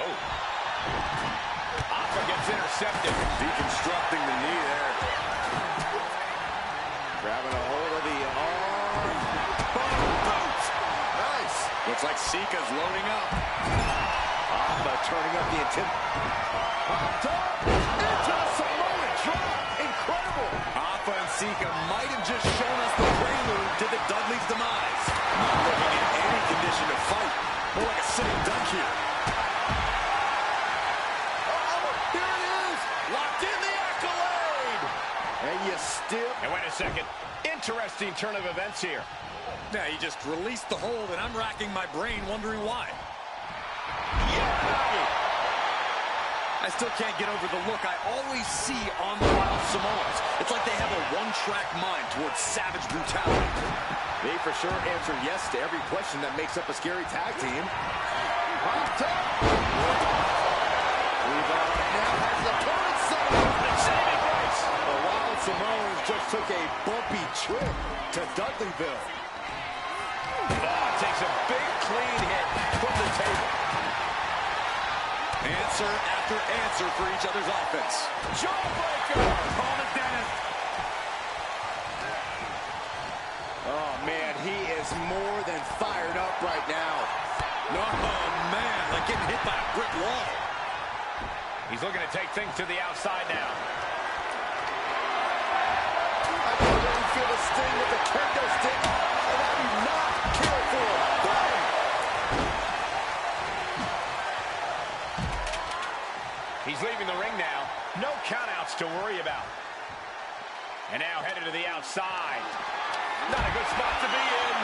Speaker 5: Oh. Alpha gets intercepted.
Speaker 6: Deconstructing the knee there.
Speaker 3: Grabbing a hold of the arm.
Speaker 6: Boom!
Speaker 3: Nice.
Speaker 6: Looks like Sika's loading up.
Speaker 3: Alpha turning up the intent. Popped up into the Samoan drop. Incredible.
Speaker 6: Alpha and Sika might have just shown us the prelude to the Dudley's demise. Not looking in any condition to fight. More like a sitting duck here.
Speaker 3: Here it is.
Speaker 5: Locked in the accolade.
Speaker 3: And you still...
Speaker 5: And wait a second. Interesting turn of events here.
Speaker 6: Yeah, he just released the hold, and I'm racking my brain wondering why. I still can't get over the look I always see on the Wild Samoans. It's like they have a one-track mind towards savage brutality.
Speaker 3: They for sure answer yes to every question that makes up a scary tag team. Popped up. Levi now has the opponent set up.
Speaker 5: Saving grace.
Speaker 3: The Wild Samoans just took a bumpy trip to Dudleyville.
Speaker 5: Takes a big clean hit from the table.
Speaker 6: Answer after answer for each other's offense.
Speaker 5: Jawbreaker.
Speaker 6: Call it Dennis.
Speaker 3: Oh, man, he is more than fired up right now.
Speaker 6: Oh, man, like getting hit by a brick wall.
Speaker 5: He's looking to take things to the outside now.
Speaker 3: I can already feel the sting of the kendo stick, and I do not care for it.
Speaker 5: He's leaving the ring now. No countouts to worry about. And now headed to the outside. Not a good spot to be in.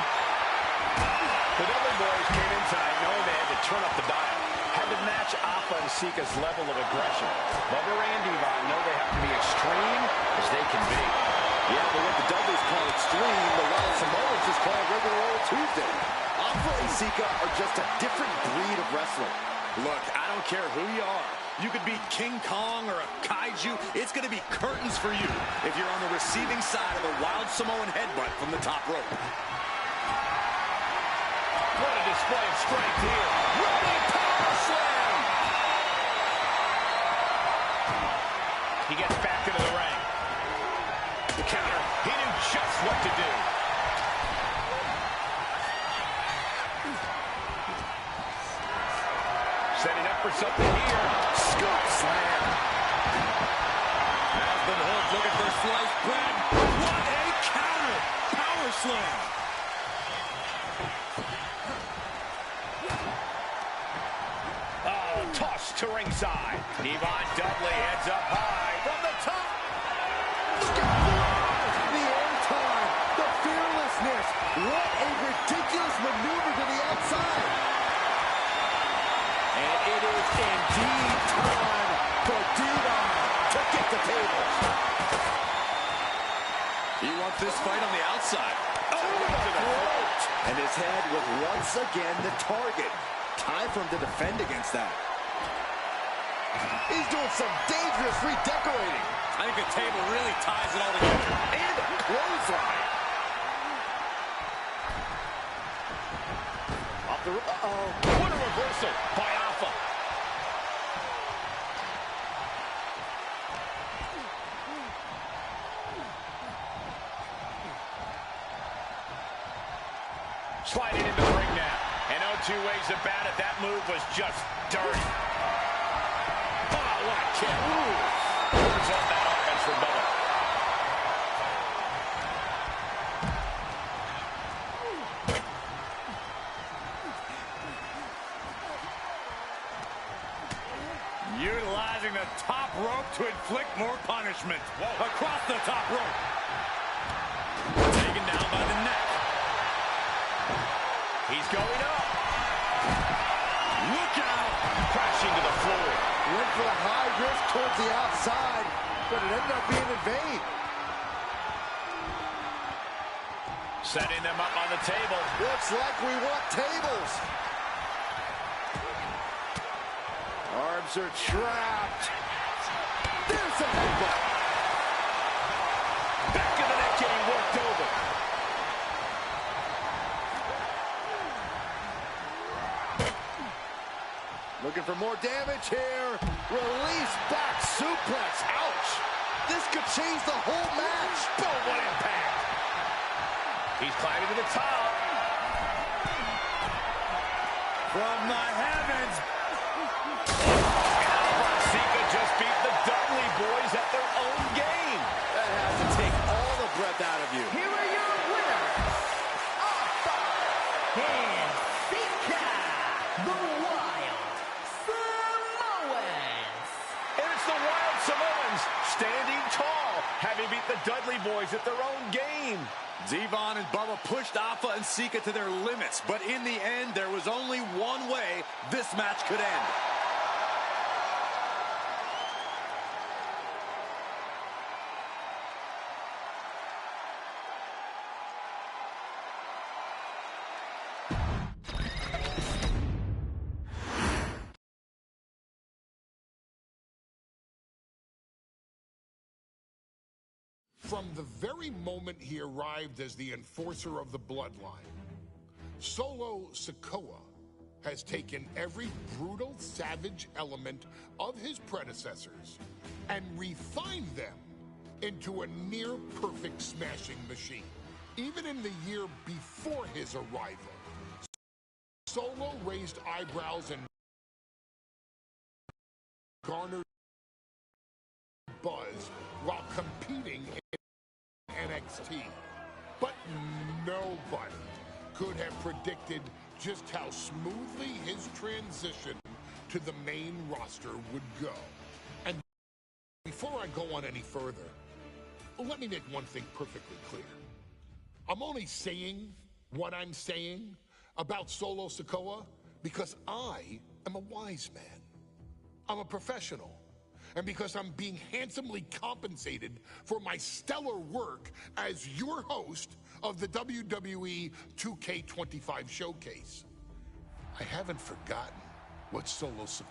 Speaker 5: The Dudley Boys came in tonight knowing they had to turn up the dial. Had to match Alpha and Sika's level of aggression. Bubba Ray and Devon know they have to be extreme as they can be.
Speaker 3: Yeah, but what the Dudleys call extreme, the Wild Samoans just call regular old Tuesday. Alpha and Sika are just a different breed of wrestler.
Speaker 6: Look, I don't care who you are. You could be King Kong or a kaiju. It's going to be curtains for you if you're on the receiving side of a Wild Samoan headbutt from the top rope.
Speaker 5: What a display of strength here. Running power slam. He gets back into the ring. The counter. He knew just what to do. Setting up for something here.
Speaker 3: Scoop slam.
Speaker 6: Aspen Hook looking for sliced bread. What a counter. Power slam.
Speaker 5: Oh, toss to ringside. Devon Dudley heads up high from the top.
Speaker 3: Look at that! The airtime, the fearlessness. What a ridiculous maneuver to the outside. And it is indeed time for Devon to get the tables.
Speaker 6: He wants this fight on the outside.
Speaker 3: Oh, to the throat. And his head was once again the target. Time for him to defend against that. He's doing some dangerous redecorating.
Speaker 6: I think the table really ties it all together.
Speaker 3: And a clothesline. Off the
Speaker 5: What a reversal by Alpha. Sliding into the ring now. And no two ways about it. That move was just dirty. Oh, what a kick. Pours on that offense from Bubba.
Speaker 6: Utilizing the top rope to inflict more punishment. Across the top rope. Taken down by the neck.
Speaker 5: He's going up.
Speaker 6: Look out!
Speaker 5: Crashing to the floor.
Speaker 3: went for the high risk towards the outside, but it ended up being in vain.
Speaker 5: Setting them up on the table.
Speaker 3: Looks like we want tables. Arms are trapped. There's a headbutt.
Speaker 5: Back of the neck getting worked over.
Speaker 3: Looking for more damage here. Release back suplex. Ouch. This could change the whole match.
Speaker 5: Boom, what impact. He's climbing to the top.
Speaker 6: From the heavens.
Speaker 5: Sika just beat the Dudley boys at their own game.
Speaker 3: That has to take all the breath out of you.
Speaker 4: Here are your winners, Alpha and Sika, the Wild Samoans.
Speaker 5: And it's the Wild Samoans standing tall, having beat the Dudley boys at their own game.
Speaker 6: Devon and Bubba pushed Alpha and Sika to their limits, but in the end, there was only one way this match could end.
Speaker 1: From the very moment he arrived as the enforcer of the Bloodline, Solo Sikoa has taken every brutal, savage element of his predecessors and refined them into a near-perfect smashing machine. Even in the year before his arrival, Solo raised eyebrows and garnered buzz while competing in NXT. But nobody could have predicted just how smoothly his transition to the main roster would go. And before I go on any further, let me make one thing perfectly clear. I'm only saying what I'm saying about Solo Sikoa because I am a wise man. I'm a professional. and because I'm being handsomely compensated for my stellar work as your host of the WWE 2K25 Showcase. I haven't forgotten what Solo Sikoa.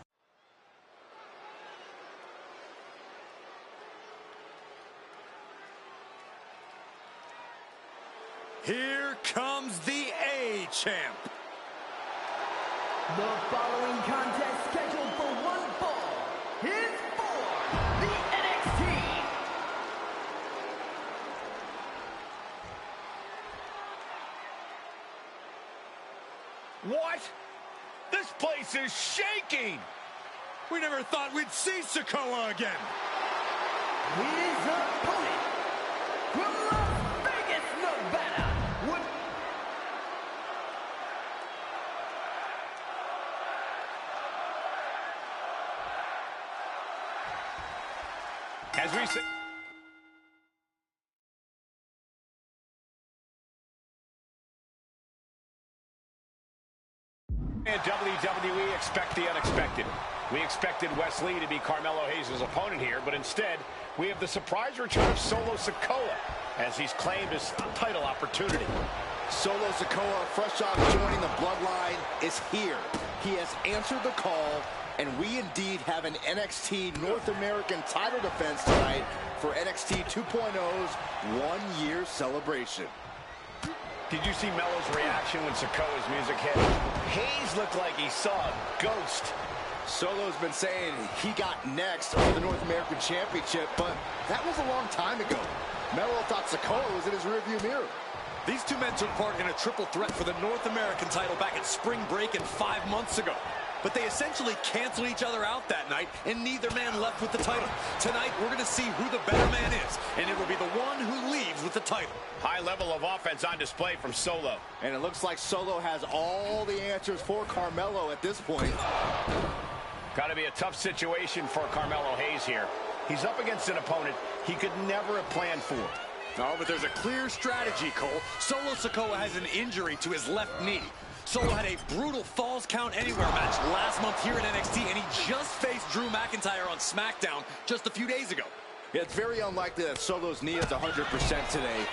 Speaker 6: Here comes the A-Champ.
Speaker 4: The following contest scheduled for one fall is for the NXT.
Speaker 5: What? This place is shaking!
Speaker 6: We never thought we'd see Sikoa again.
Speaker 4: His opponent from Las Vegas, Nevada.
Speaker 5: As we say... And WWE expect the unexpected. We expected Wes Lee to be Carmelo Hayes' opponent here, but instead, we have the surprise return of Solo Sikoa, as he's claimed his title opportunity.
Speaker 3: Solo Sikoa, fresh out of joining the Bloodline, is here. He has answered the call, and we indeed have an NXT North American title defense tonight for NXT 2.0's one-year celebration.
Speaker 5: Did you see Melo's reaction when Sikoa's music hit? Hayes looked like he saw a ghost.
Speaker 3: Solo's been saying he got next for the North American Championship, but that was a long time ago. Melo thought Sikoa was in his rearview mirror.
Speaker 6: These two men took part in a triple threat for the North American title back at Spring Break and 5 months ago. But they essentially canceled each other out that night, and neither man left with the title. Tonight, we're going to see who the better man is, and it will be the one who leaves with the title.
Speaker 5: High level of offense on display from Solo.
Speaker 3: And it looks like Solo has all the answers for Carmelo at this point.
Speaker 5: Got to be a tough situation for Carmelo Hayes here. He's up against an opponent he could never have planned for.
Speaker 6: No, but there's a clear strategy, Cole. Solo Sikoa has an injury to his left knee. Solo had a brutal Falls Count Anywhere match last month here in NXT, and he just faced Drew McIntyre on SmackDown just a few days ago.
Speaker 3: Yeah, it's very unlikely that Solo's knee is 100% today.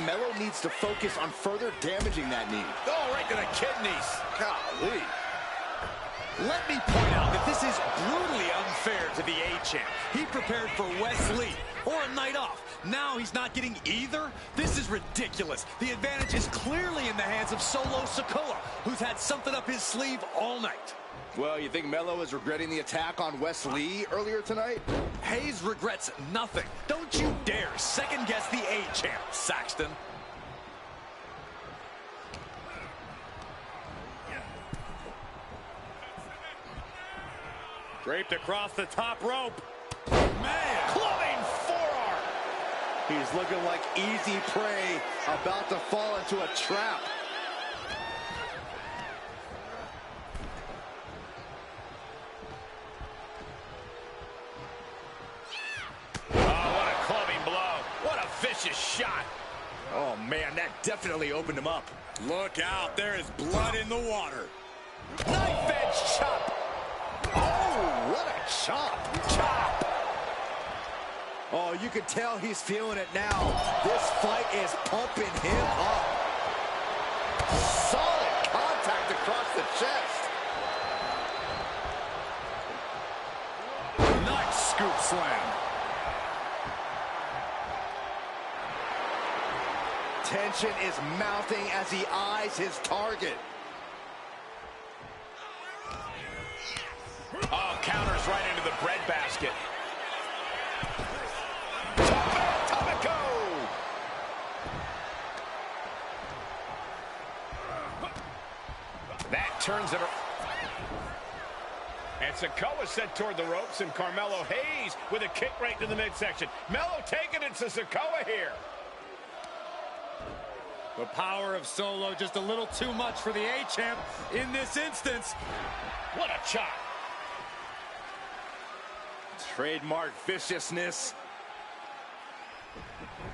Speaker 3: Melo needs to focus on further damaging that knee.
Speaker 5: Oh, right to the kidneys.
Speaker 3: Golly.
Speaker 6: Let me point out that this is brutally unfair to the A-Champ. He prepared for Wes Lee, or a night off. Now he's not getting either? This is ridiculous. The advantage is clearly in the hands of Solo Sikoa, who's had something up his sleeve all night.
Speaker 3: Well, you think Melo is regretting the attack on Wes Lee earlier tonight?
Speaker 6: Hayes regrets nothing. Don't you dare second-guess the A-Champ, Saxton. Draped across the top rope. Man!
Speaker 5: Clubbing forearm.
Speaker 3: He's looking like easy prey, about to fall into a trap.
Speaker 5: Oh, what a clubbing blow. What a vicious shot.
Speaker 3: Oh, man, that definitely opened him up.
Speaker 6: Look out, there is blood in the water.
Speaker 5: Knife edge chop.
Speaker 3: Oh, what a chop.
Speaker 5: Chop.
Speaker 3: Oh, you can tell he's feeling it now. This fight is pumping him up. Solid contact across the chest.
Speaker 6: Nice scoop slam.
Speaker 3: Tension is mounting as he eyes his target.
Speaker 5: Oh, counters right into the breadbasket. Topico! That turns it around. And Sikoa sent toward the ropes, and Carmelo Hayes with a kick right to the midsection. Melo taking it to Sikoa here.
Speaker 6: The power of Solo just a little too much for the A-Champ in this instance.
Speaker 5: What a chop.
Speaker 3: Trademark viciousness.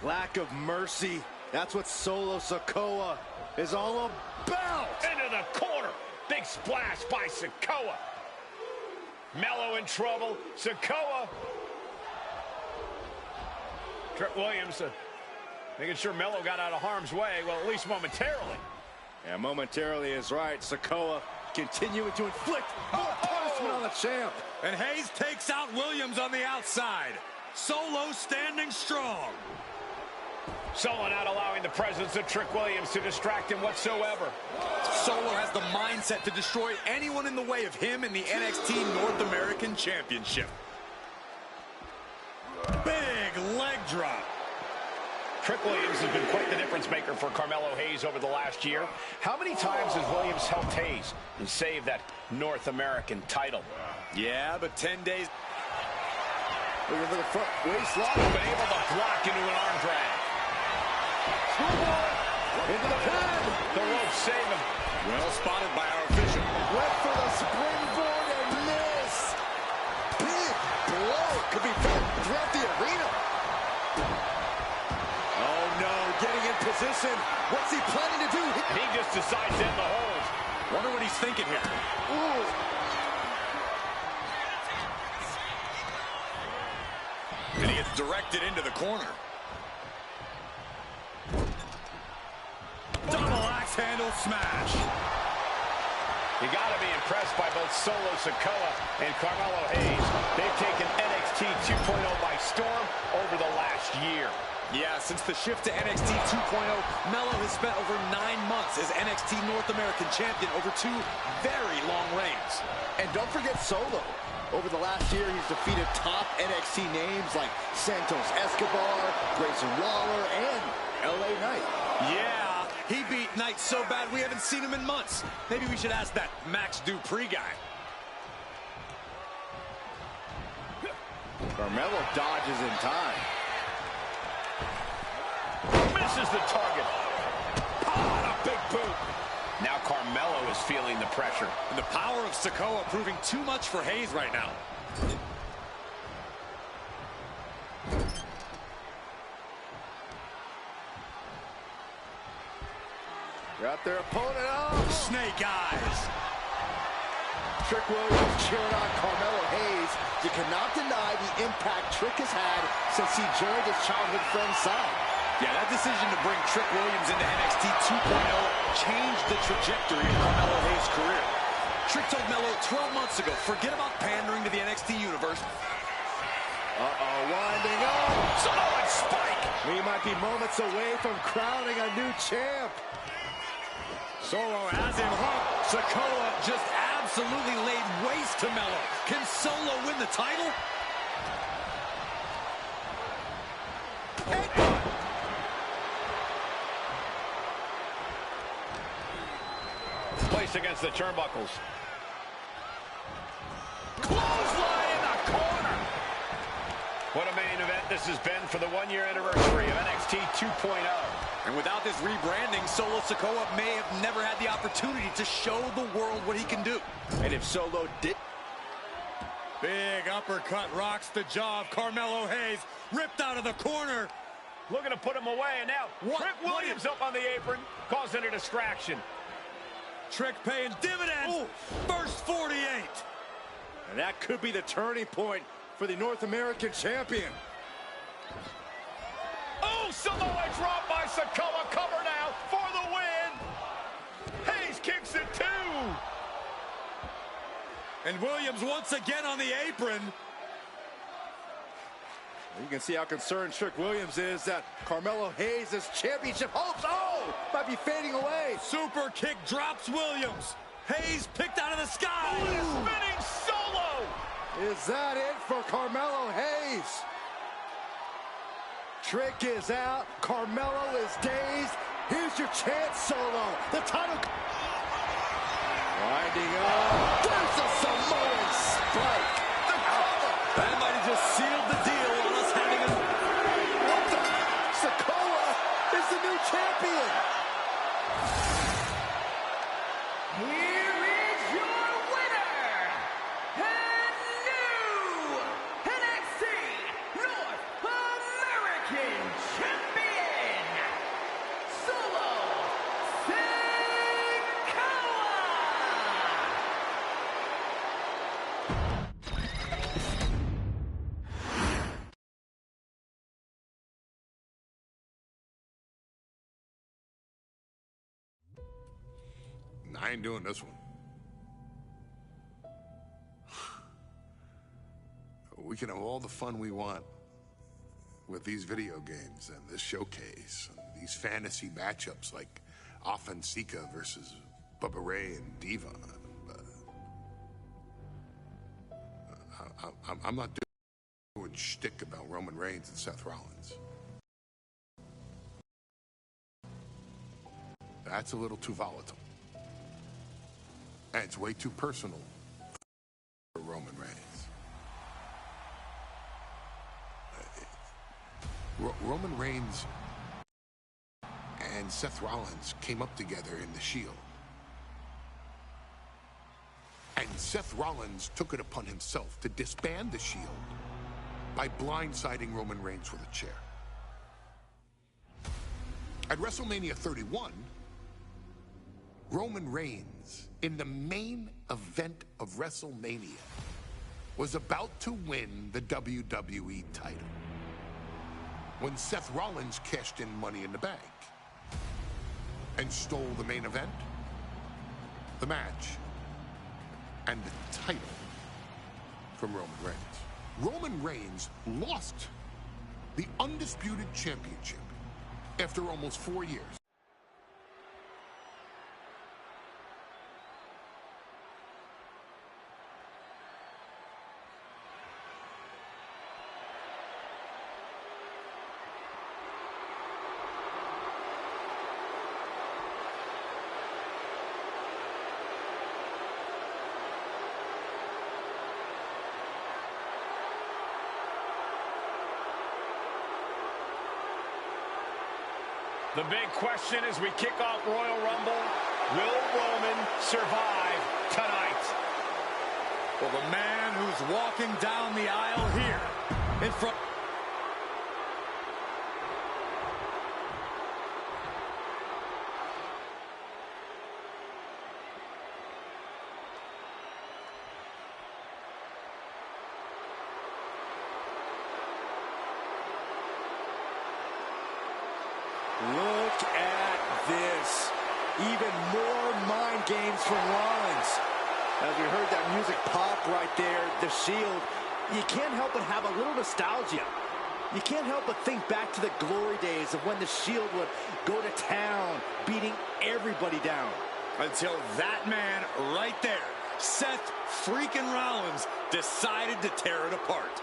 Speaker 3: Lack of mercy. That's what Solo Sikoa is all about.
Speaker 5: Into the corner. Big splash by Sikoa. Melo in trouble. Sikoa Trick Williams making sure Melo got out of harm's way, well, at least momentarily.
Speaker 3: Yeah, momentarily is right. Sikoa continuing to inflict more punishment on the champ.
Speaker 6: And Hayes takes out Williams on the outside. Solo standing strong.
Speaker 5: Solo not allowing the presence of Trick Williams to distract him whatsoever.
Speaker 6: Solo has the mindset to destroy anyone in the way of him in the NXT North American Championship. Big leg drop.
Speaker 5: Trick Williams has been quite the difference maker for Carmelo Hayes over the last year. How many times has Williams helped Hayes and saved that North American title?
Speaker 6: Yeah, but 10 days.
Speaker 3: Looking for the front waist lock.
Speaker 5: Been able to block into an arm drag.
Speaker 3: Into the pin.
Speaker 5: The rope save him.
Speaker 6: Well spotted by our official.
Speaker 3: Went for the springboard and miss. Big blow. Could be felt throughout the arena. Oh no, getting in position. What's he planning to do?
Speaker 5: He just decides to end the hold.
Speaker 6: Wonder what he's thinking here.
Speaker 3: Ooh.
Speaker 6: And he gets directed into the corner. Double axe handle smash.
Speaker 5: You got to be impressed by both Solo Sikoa and Carmelo Hayes. They've taken NXT 2.0 by storm over the last year.
Speaker 6: Yeah, since the shift to NXT 2.0, Melo has spent over 9 months as NXT North American Champion over 2 very long reigns.
Speaker 3: And don't forget Solo. Over the last year, he's defeated top NXT names like Santos Escobar, Grayson Waller, and LA Knight.
Speaker 6: Yeah, he beat Knight so bad we haven't seen him in months. Maybe we should ask that Max Dupree guy.
Speaker 3: Carmelo dodges in time.
Speaker 5: Misses the target. Oh, and a big boot. Now Carmelo is feeling the pressure.
Speaker 6: And the power of Sikoa proving too much for Hayes right now.
Speaker 3: Got their opponent up.
Speaker 6: Snake eyes.
Speaker 3: Trick Williams cheering on Carmelo Hayes. You cannot deny the impact Trick has had since he joined his childhood friend's side.
Speaker 6: Yeah, that decision to bring Trick Williams into NXT 2.0 changed the trajectory of Carmelo Hayes' career. Trick told Melo 12 months ago, forget about pandering to the NXT universe.
Speaker 3: Winding up.
Speaker 5: Samoan spike.
Speaker 3: We might be moments away from crowning a new champ.
Speaker 6: Solo has him hooked. Sikoa just absolutely laid waste to Melo. Can Solo win the title?
Speaker 5: Placed against the turnbuckles. Clothesline in the corner. What a main event this has been for the 1-year anniversary of NXT 2.0.
Speaker 6: And without this rebranding, Solo Sikoa may have never had the opportunity to show the world what he can do.
Speaker 3: And if Solo did...
Speaker 6: Big uppercut rocks the jaw of Carmelo Hayes. Ripped out of the corner.
Speaker 5: Looking to put him away, and now Trick Williams up on the apron, causing a distraction.
Speaker 6: Trick paying dividends. Ooh. First 48.
Speaker 3: And that could be the turning point for the North American champion.
Speaker 5: Oh, Samoa drop by Sikoa. Cover now for the win. Hayes kicks it too.
Speaker 6: And Williams once again on the apron.
Speaker 3: You can see how concerned Trick Williams is that Carmelo Hayes' championship hopes, might be fading away.
Speaker 6: Super kick drops Williams. Hayes picked out of the sky.
Speaker 5: Spinning Solo.
Speaker 3: Is that it for Carmelo Hayes? Trick is out. Carmelo is dazed. Here's your chance, Solo. The title. Winding up. There's a Samoan spike. The cover.
Speaker 6: That might have just sealed the deal on us having him.
Speaker 3: What the? Sikoa is the new champion.
Speaker 4: Here is your winner, and new NXT North American Champion, Solo Sikoa.
Speaker 1: I ain't doing this one. We can have all the fun we want with these video games and this showcase and these fantasy matchups like Offensica versus Bubba Ray and Diva. I'm not doing shtick about Roman Reigns and Seth Rollins. That's a little too volatile. And it's way too personal for Roman Reigns. Roman Reigns and Seth Rollins came up together in the Shield. And Seth Rollins took it upon himself to disband the Shield by blindsiding Roman Reigns with a chair. At WrestleMania 31, Roman Reigns, in the main event of WrestleMania, was about to win the WWE title when Seth Rollins cashed in Money in the Bank and stole the main event, the match, and the title from Roman Reigns. Roman Reigns lost the undisputed championship after almost 4 years.
Speaker 5: The big question as we kick off Royal Rumble, will Roman survive tonight?
Speaker 6: Well, the man who's walking down the aisle here in front... Look at this. Even more mind games from Rollins. As we heard that music pop right there, the Shield, you can't help but have a little nostalgia. You can't help but think back to the glory days of when the Shield would go to town, beating everybody down. Until that man right there, Seth freaking Rollins, decided to tear it apart.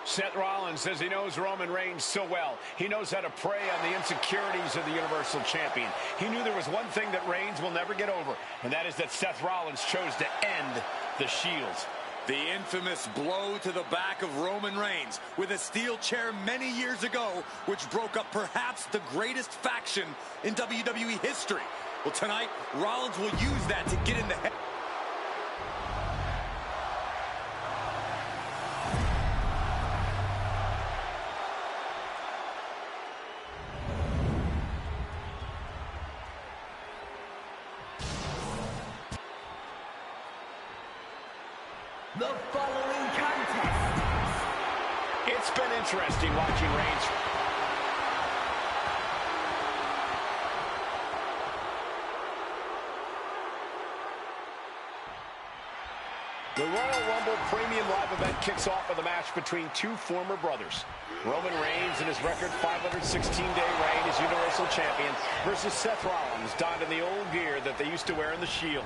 Speaker 5: Seth Rollins says he knows Roman Reigns so well. He knows how to prey on the insecurities of the Universal Champion. He knew there was one thing that Reigns will never get over, and that is that Seth Rollins chose to end the Shield.
Speaker 6: The infamous blow to the back of Roman Reigns with a steel chair many years ago, which broke up perhaps the greatest faction in WWE history. Well, tonight, Rollins will use that to get in the head.
Speaker 4: The following contest.
Speaker 5: It's been interesting watching Reigns. The Royal Rumble Premium Live event kicks off with a match between two former brothers. Roman Reigns in his record 516-day reign as Universal Champion versus Seth Rollins, donned in the old gear that they used to wear in the Shield.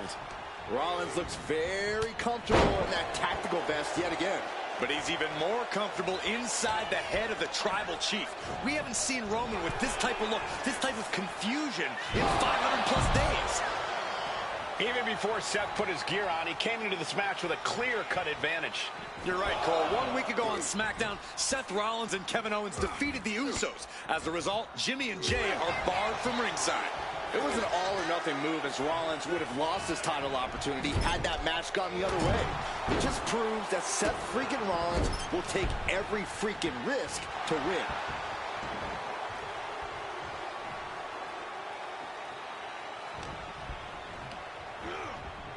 Speaker 3: Rollins looks very comfortable in that tactical vest yet again.
Speaker 6: But he's even more comfortable inside the head of the tribal chief. We haven't seen Roman with this type of look, this type of confusion in 500+ days.
Speaker 5: Even before Seth put his gear on, he came into this match with a clear-cut advantage.
Speaker 6: You're right, Cole. 1 week ago on SmackDown, Seth Rollins and Kevin Owens defeated the Usos. As a result, Jimmy and Jay are barred from ringside.
Speaker 3: It was an all-or-nothing move, as Rollins would have lost his title opportunity had that match gone the other way. It just proves that Seth freaking Rollins will take every freaking risk to win.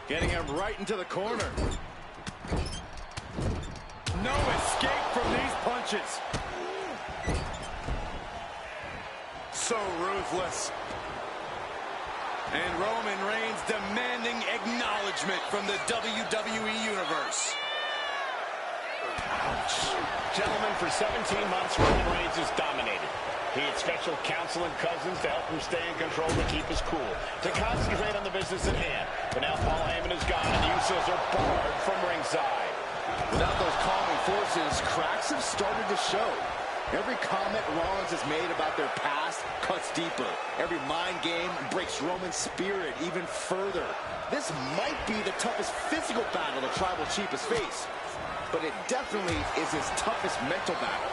Speaker 3: Getting him right into the corner.
Speaker 6: No escape from these punches. So ruthless. And Roman Reigns demanding acknowledgement from the WWE Universe.
Speaker 5: Ouch. Gentlemen, for 17 months, Roman Reigns has dominated. He had special counsel and cousins to help him stay in control and keep his cool, to concentrate on the business at hand. But now Paul Heyman is gone, and the Usos are barred from ringside.
Speaker 3: Without those calming forces, cracks have started to show. Every comment Rollins has made about their past cuts deeper. Every mind game breaks Roman's spirit even further. This might be the toughest physical battle the Tribal Chief has faced, but it definitely is his toughest mental battle.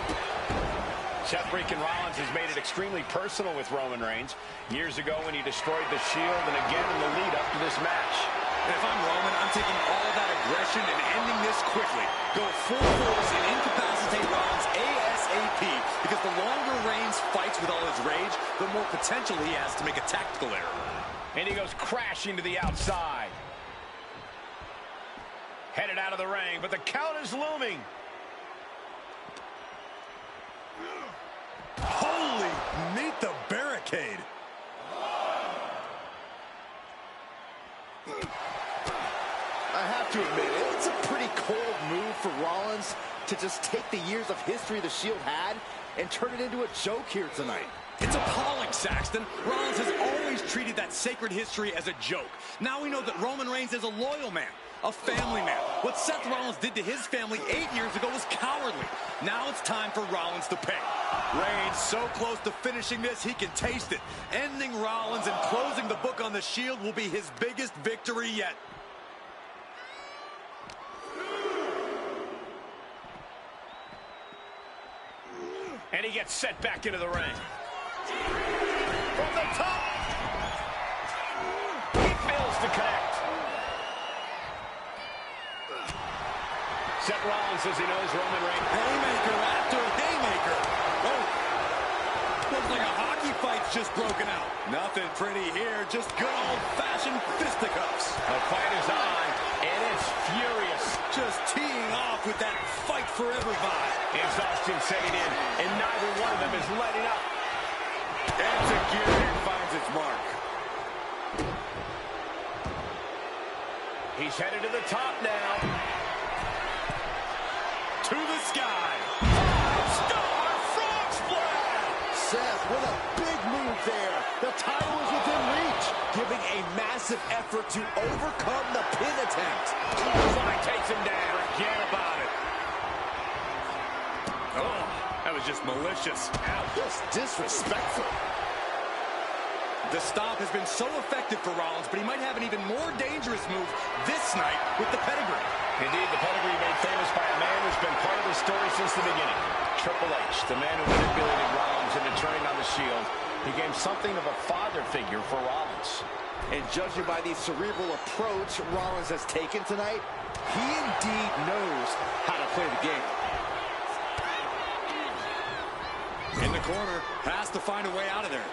Speaker 5: Seth freaking Rollins has made it extremely personal with Roman Reigns. Years ago when he destroyed the Shield, and again in the lead up to this match.
Speaker 6: And if I'm Roman, I'm taking all that aggression and ending this quickly. Go full force and incapacitate Rollins ASAP, because the longer Reigns fights with all his rage, the more potential he has to make a tactical error.
Speaker 5: And he goes crashing to the outside. Headed out of the ring, but the count is looming.
Speaker 6: Holy, meet the barricade.
Speaker 3: I have to admit, it's a pretty cold move for Rollins to just take the years of history the Shield had and turn it into a joke here tonight.
Speaker 6: It's appalling, Saxton. Rollins has always treated that sacred history as a joke. Now we know that Roman Reigns is a loyal man, a family man. What Seth Rollins did to his family 8 years ago was cowardly. Now it's time for Rollins to pay. Reigns so close to finishing this, he can taste it. Ending Rollins and closing the book on the Shield will be his biggest victory yet.
Speaker 5: And he gets set back into the ring. From the top. He fails to connect. Seth Rollins says he knows Roman Reigns.
Speaker 6: Haymaker after haymaker. Oh, looks like a hockey fight's just broken out. Nothing pretty here, just good old-fashioned fisticuffs.
Speaker 5: The fight is on, and it's furious.
Speaker 6: Just teeing off with that fight forever vibe.
Speaker 5: Exhaustion setting in, and neither one of them is letting up.
Speaker 6: Execution finds its mark.
Speaker 5: He's headed to the top now.
Speaker 6: To the sky.
Speaker 5: Five-star frog splash!
Speaker 3: Seth, what a big move there. The title is within reach, giving a massive effort to overcome the pin attempt.
Speaker 5: Bloodline takes him down.
Speaker 6: Forget about it. Oh, that was just malicious.
Speaker 3: Just disrespectful.
Speaker 6: The stomp has been so effective for Rollins, but he might have an even more dangerous move this night with the pedigree.
Speaker 5: Indeed, the pedigree made famous by a man who's been part of the story since the beginning. Triple H, the man who manipulated Rollins into turning on the Shield, became something of a father figure for Rollins.
Speaker 3: And judging by the cerebral approach Rollins has taken tonight, he indeed knows how to play the game.
Speaker 6: In the corner, has to find a way out of there.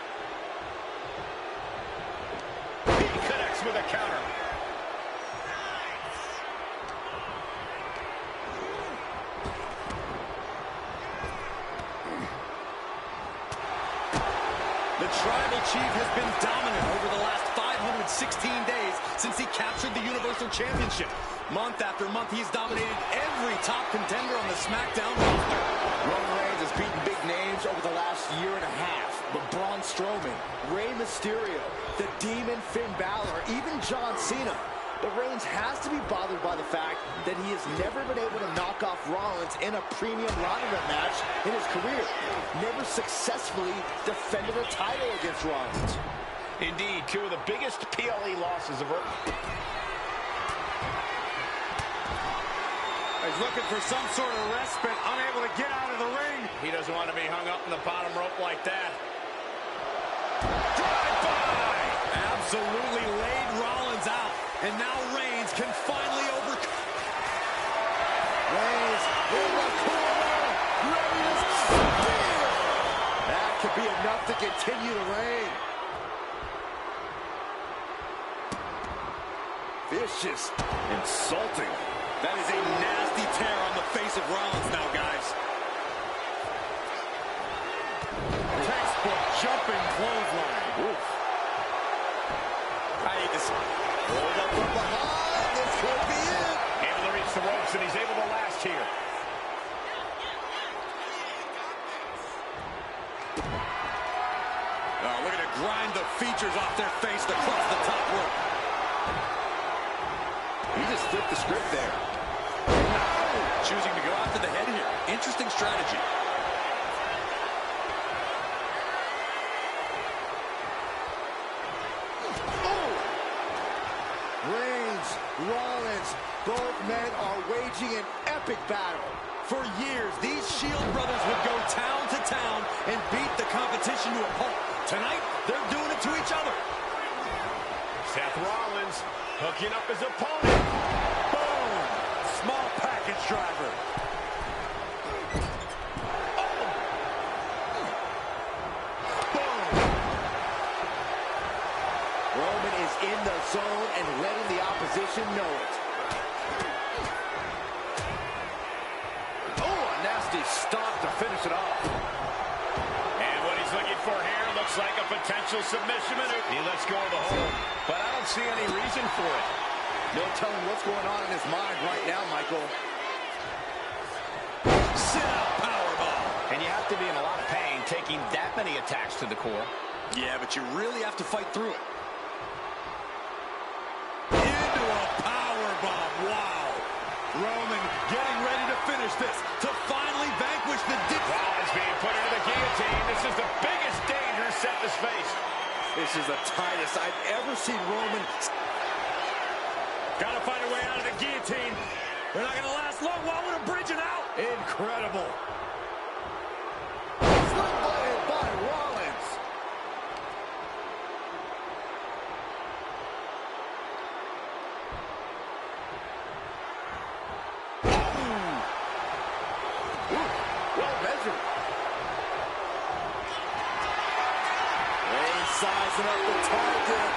Speaker 5: He connects with a counter.
Speaker 6: The Tribal Chief has been dominant over the last 516 days since he captured the Universal Championship. Month after month, he's dominated every top contender on the SmackDown roster.
Speaker 3: Roman Reigns has beaten big names over the last year and a half, but Braun Strowman, Rey Mysterio, the Demon Finn Balor, even John Cena. But Reigns has to be bothered by the fact that he has never been able to knock off Rollins in a premium ladder match in his career. Never successfully defended a title against Rollins.
Speaker 5: Indeed, two of the biggest PLE losses of her.
Speaker 6: He's looking for some sort of respite, unable to get out of the ring.
Speaker 5: He doesn't want to be hung up in the bottom rope like that. Drive-by!
Speaker 6: Absolutely laid Rollins out. And now Reigns can finally overcome.
Speaker 3: Reigns in the corner, ready to spear. That could be enough to continue the reign. Vicious, insulting.
Speaker 6: That is a nasty tear on the face of Rollins now, guys. Textbook jumping clothesline. Oof.
Speaker 5: fast here.
Speaker 6: Oh, looking to grind the features off their face across the top rope.
Speaker 3: He just flipped the script there.
Speaker 6: Choosing to go after the head here. Interesting strategy.
Speaker 3: Reigns, Rollins, both men are waging an epic battle.
Speaker 6: For years, these Shield brothers would go town to town and beat the competition to a pulp. Tonight, they're doing it to each other.
Speaker 5: Seth Rollins hooking up his opponent.
Speaker 6: Boom! Small package driver.
Speaker 3: Roman is in the zone and letting the opposition know it. Oh, a nasty stop to finish it off.
Speaker 5: And what he's looking for here looks like a potential submission maneuver. He lets go of the hold, but I don't see any reason for it.
Speaker 3: No telling what's going on in his mind right now, Michael.
Speaker 6: Sit-out powerbomb.
Speaker 5: And you have to be in a lot of pain taking that many attacks to the core.
Speaker 6: Yeah, but you really have to fight through it. Into a powerbomb. Wow. Roman getting ready to finish this, to finally vanquish the
Speaker 5: Rollins being put into the guillotine. This is the biggest danger Seth has faced.
Speaker 3: This is the tightest I've ever seen Roman.
Speaker 6: Got to find a way out of the guillotine. They're not going to last long. Why would a bridge it out?
Speaker 3: Incredible. Slick by Rollins. Well measured. Reigns sizing up the target.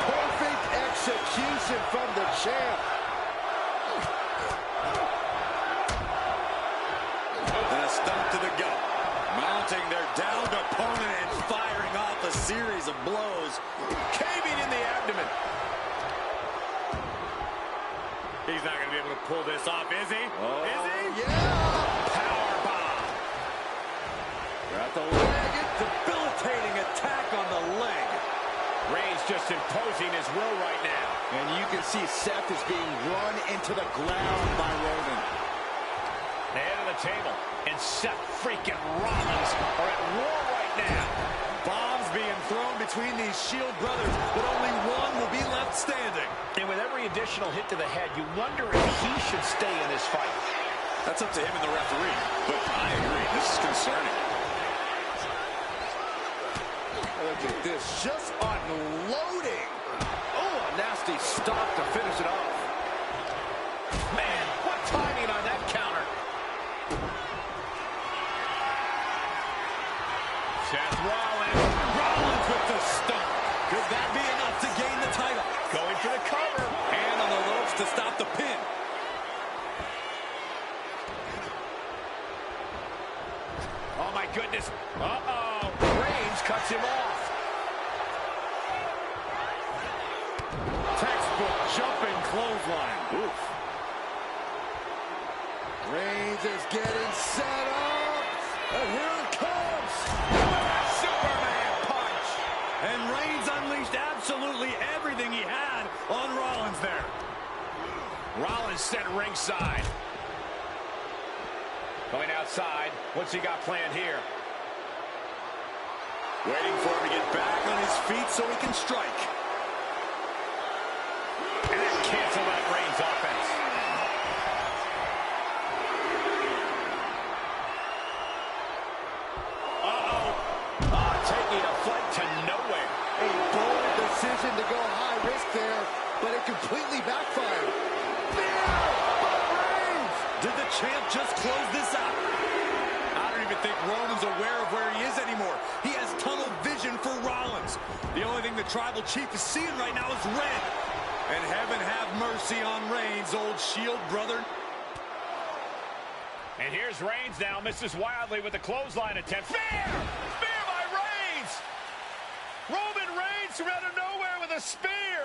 Speaker 3: Perfect execution from the champ.
Speaker 6: And a stomp to the gut. Mounting their downed opponent and firing off a series of blows.
Speaker 5: Caving in the abdomen.
Speaker 6: He's not going to be able to pull this off, is he?
Speaker 3: Oh,
Speaker 6: is he?
Speaker 3: yeah.
Speaker 6: Powerbomb.
Speaker 3: Got the leg.
Speaker 6: Debilitating attack on the leg.
Speaker 5: Reigns just imposing his will right now.
Speaker 3: And you can see Seth is being run into the ground by Roman.
Speaker 5: The head of the table. And Seth freaking Rollins are at war right now.
Speaker 6: Bombs being thrown between these Shield brothers, but only one will be left standing.
Speaker 5: And with every additional hit to the head, you wonder if he should stay in this fight.
Speaker 6: That's up to him and the referee. But I agree, this is concerning.
Speaker 3: Look at this, just unloading. Oh, a nasty stop to finish it off.
Speaker 5: Man, what timing on that counter. Seth Rollins.
Speaker 6: Rollins with the stomp. Could that be enough to gain the title?
Speaker 5: Going for the cover.
Speaker 6: And on the ropes to stop the pin.
Speaker 5: Oh, my goodness. Uh-oh. Reigns cuts him off.
Speaker 6: Textbook jumping clothesline.
Speaker 3: Oof. Reigns is getting set up. And here it comes.
Speaker 5: Superman punch.
Speaker 6: And Reigns unleashed absolutely everything he had on Rollins there.
Speaker 5: Rollins sent ringside. Going outside. What's he got planned here?
Speaker 6: Waiting for him to get back on his feet so he can strike.
Speaker 5: And then cancel that Reigns offense. Taking a flight to nowhere.
Speaker 3: A bold decision to go high risk there, but it completely backfired. Reigns!
Speaker 6: Did the champ just close this out? I don't even think Roman's aware of where he is anymore. He has tunnel vision for Rollins. The only thing the Tribal Chief is seeing right now is red. And heaven have mercy on Reigns, old Shield brother.
Speaker 5: And here's Reigns now, misses wildly with the clothesline attempt. Spear! Spear by Reigns! Roman Reigns from out of nowhere with a spear!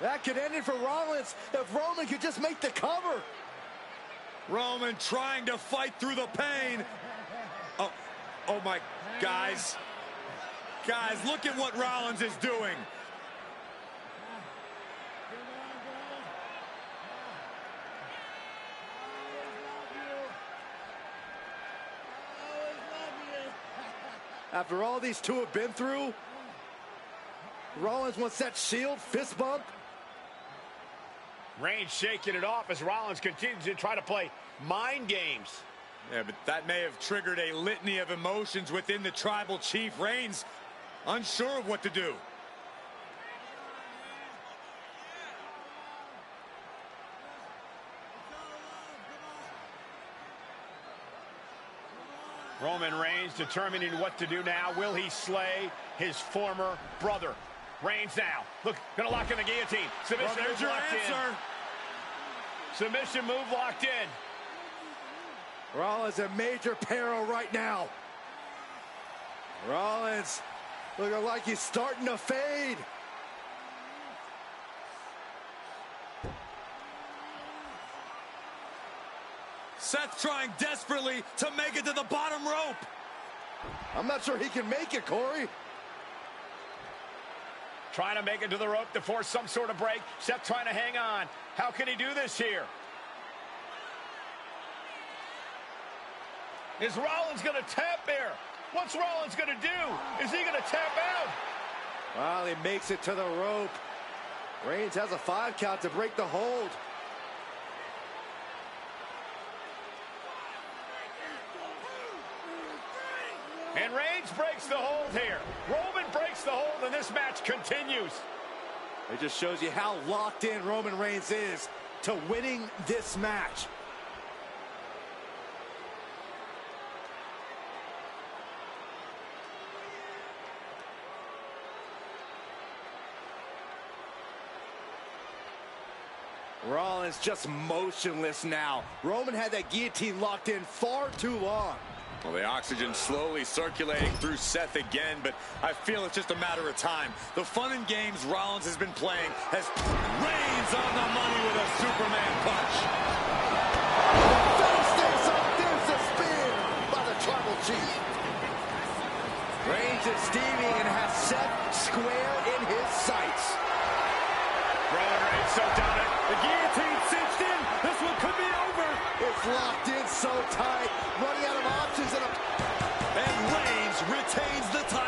Speaker 3: That could end it for Rollins if Roman could just make the cover.
Speaker 6: Roman trying to fight through the pain. Oh my, guys. Guys, look at what Rollins is doing.
Speaker 3: After all these two have been through, Rollins wants that Shield fist bump.
Speaker 5: Reigns shaking it off as Rollins continues to try to play mind games.
Speaker 6: Yeah, but that may have triggered a litany of emotions within the tribal chief. Reigns unsure of what to do.
Speaker 5: Roman Reigns determining what to do now. Will he slay his former brother? Reigns now. Look, gonna lock in the guillotine. Submission
Speaker 6: Well, there's
Speaker 5: move
Speaker 6: your
Speaker 5: locked
Speaker 6: answer.
Speaker 5: in. Submission move locked in.
Speaker 3: Rollins in major peril right now. Rollins looking like he's starting to fade.
Speaker 6: Seth trying desperately to make it to the bottom rope.
Speaker 3: I'm not sure he can make it, Corey.
Speaker 5: Trying to make it to the rope to force some sort of break. Seth trying to hang on. How can he do this here? Is Rollins going to tap there? What's Rollins going to do? Is he going to tap out?
Speaker 3: Well, he makes it to the rope. Reigns has a 5 count to break the hold.
Speaker 5: And Reigns breaks the hold here. Roman breaks the hold, and this match continues.
Speaker 3: It just shows you how locked in Roman Reigns is to winning this match. Rollins just motionless now. Roman had that guillotine locked in far too long.
Speaker 6: Well, the oxygen slowly circulating through Seth again, but I feel it's just a matter of time. The fun and games Rollins has been playing has Reigns on the money with a Superman punch.
Speaker 3: There's the spear by the tribal chief. Reigns is steaming and has Seth square in his sights.
Speaker 5: Roman Reigns so down it.
Speaker 6: The guillotine cinched in. This one could be over.
Speaker 3: It's locked in so tight, running out of options.
Speaker 6: And Reigns retains the title.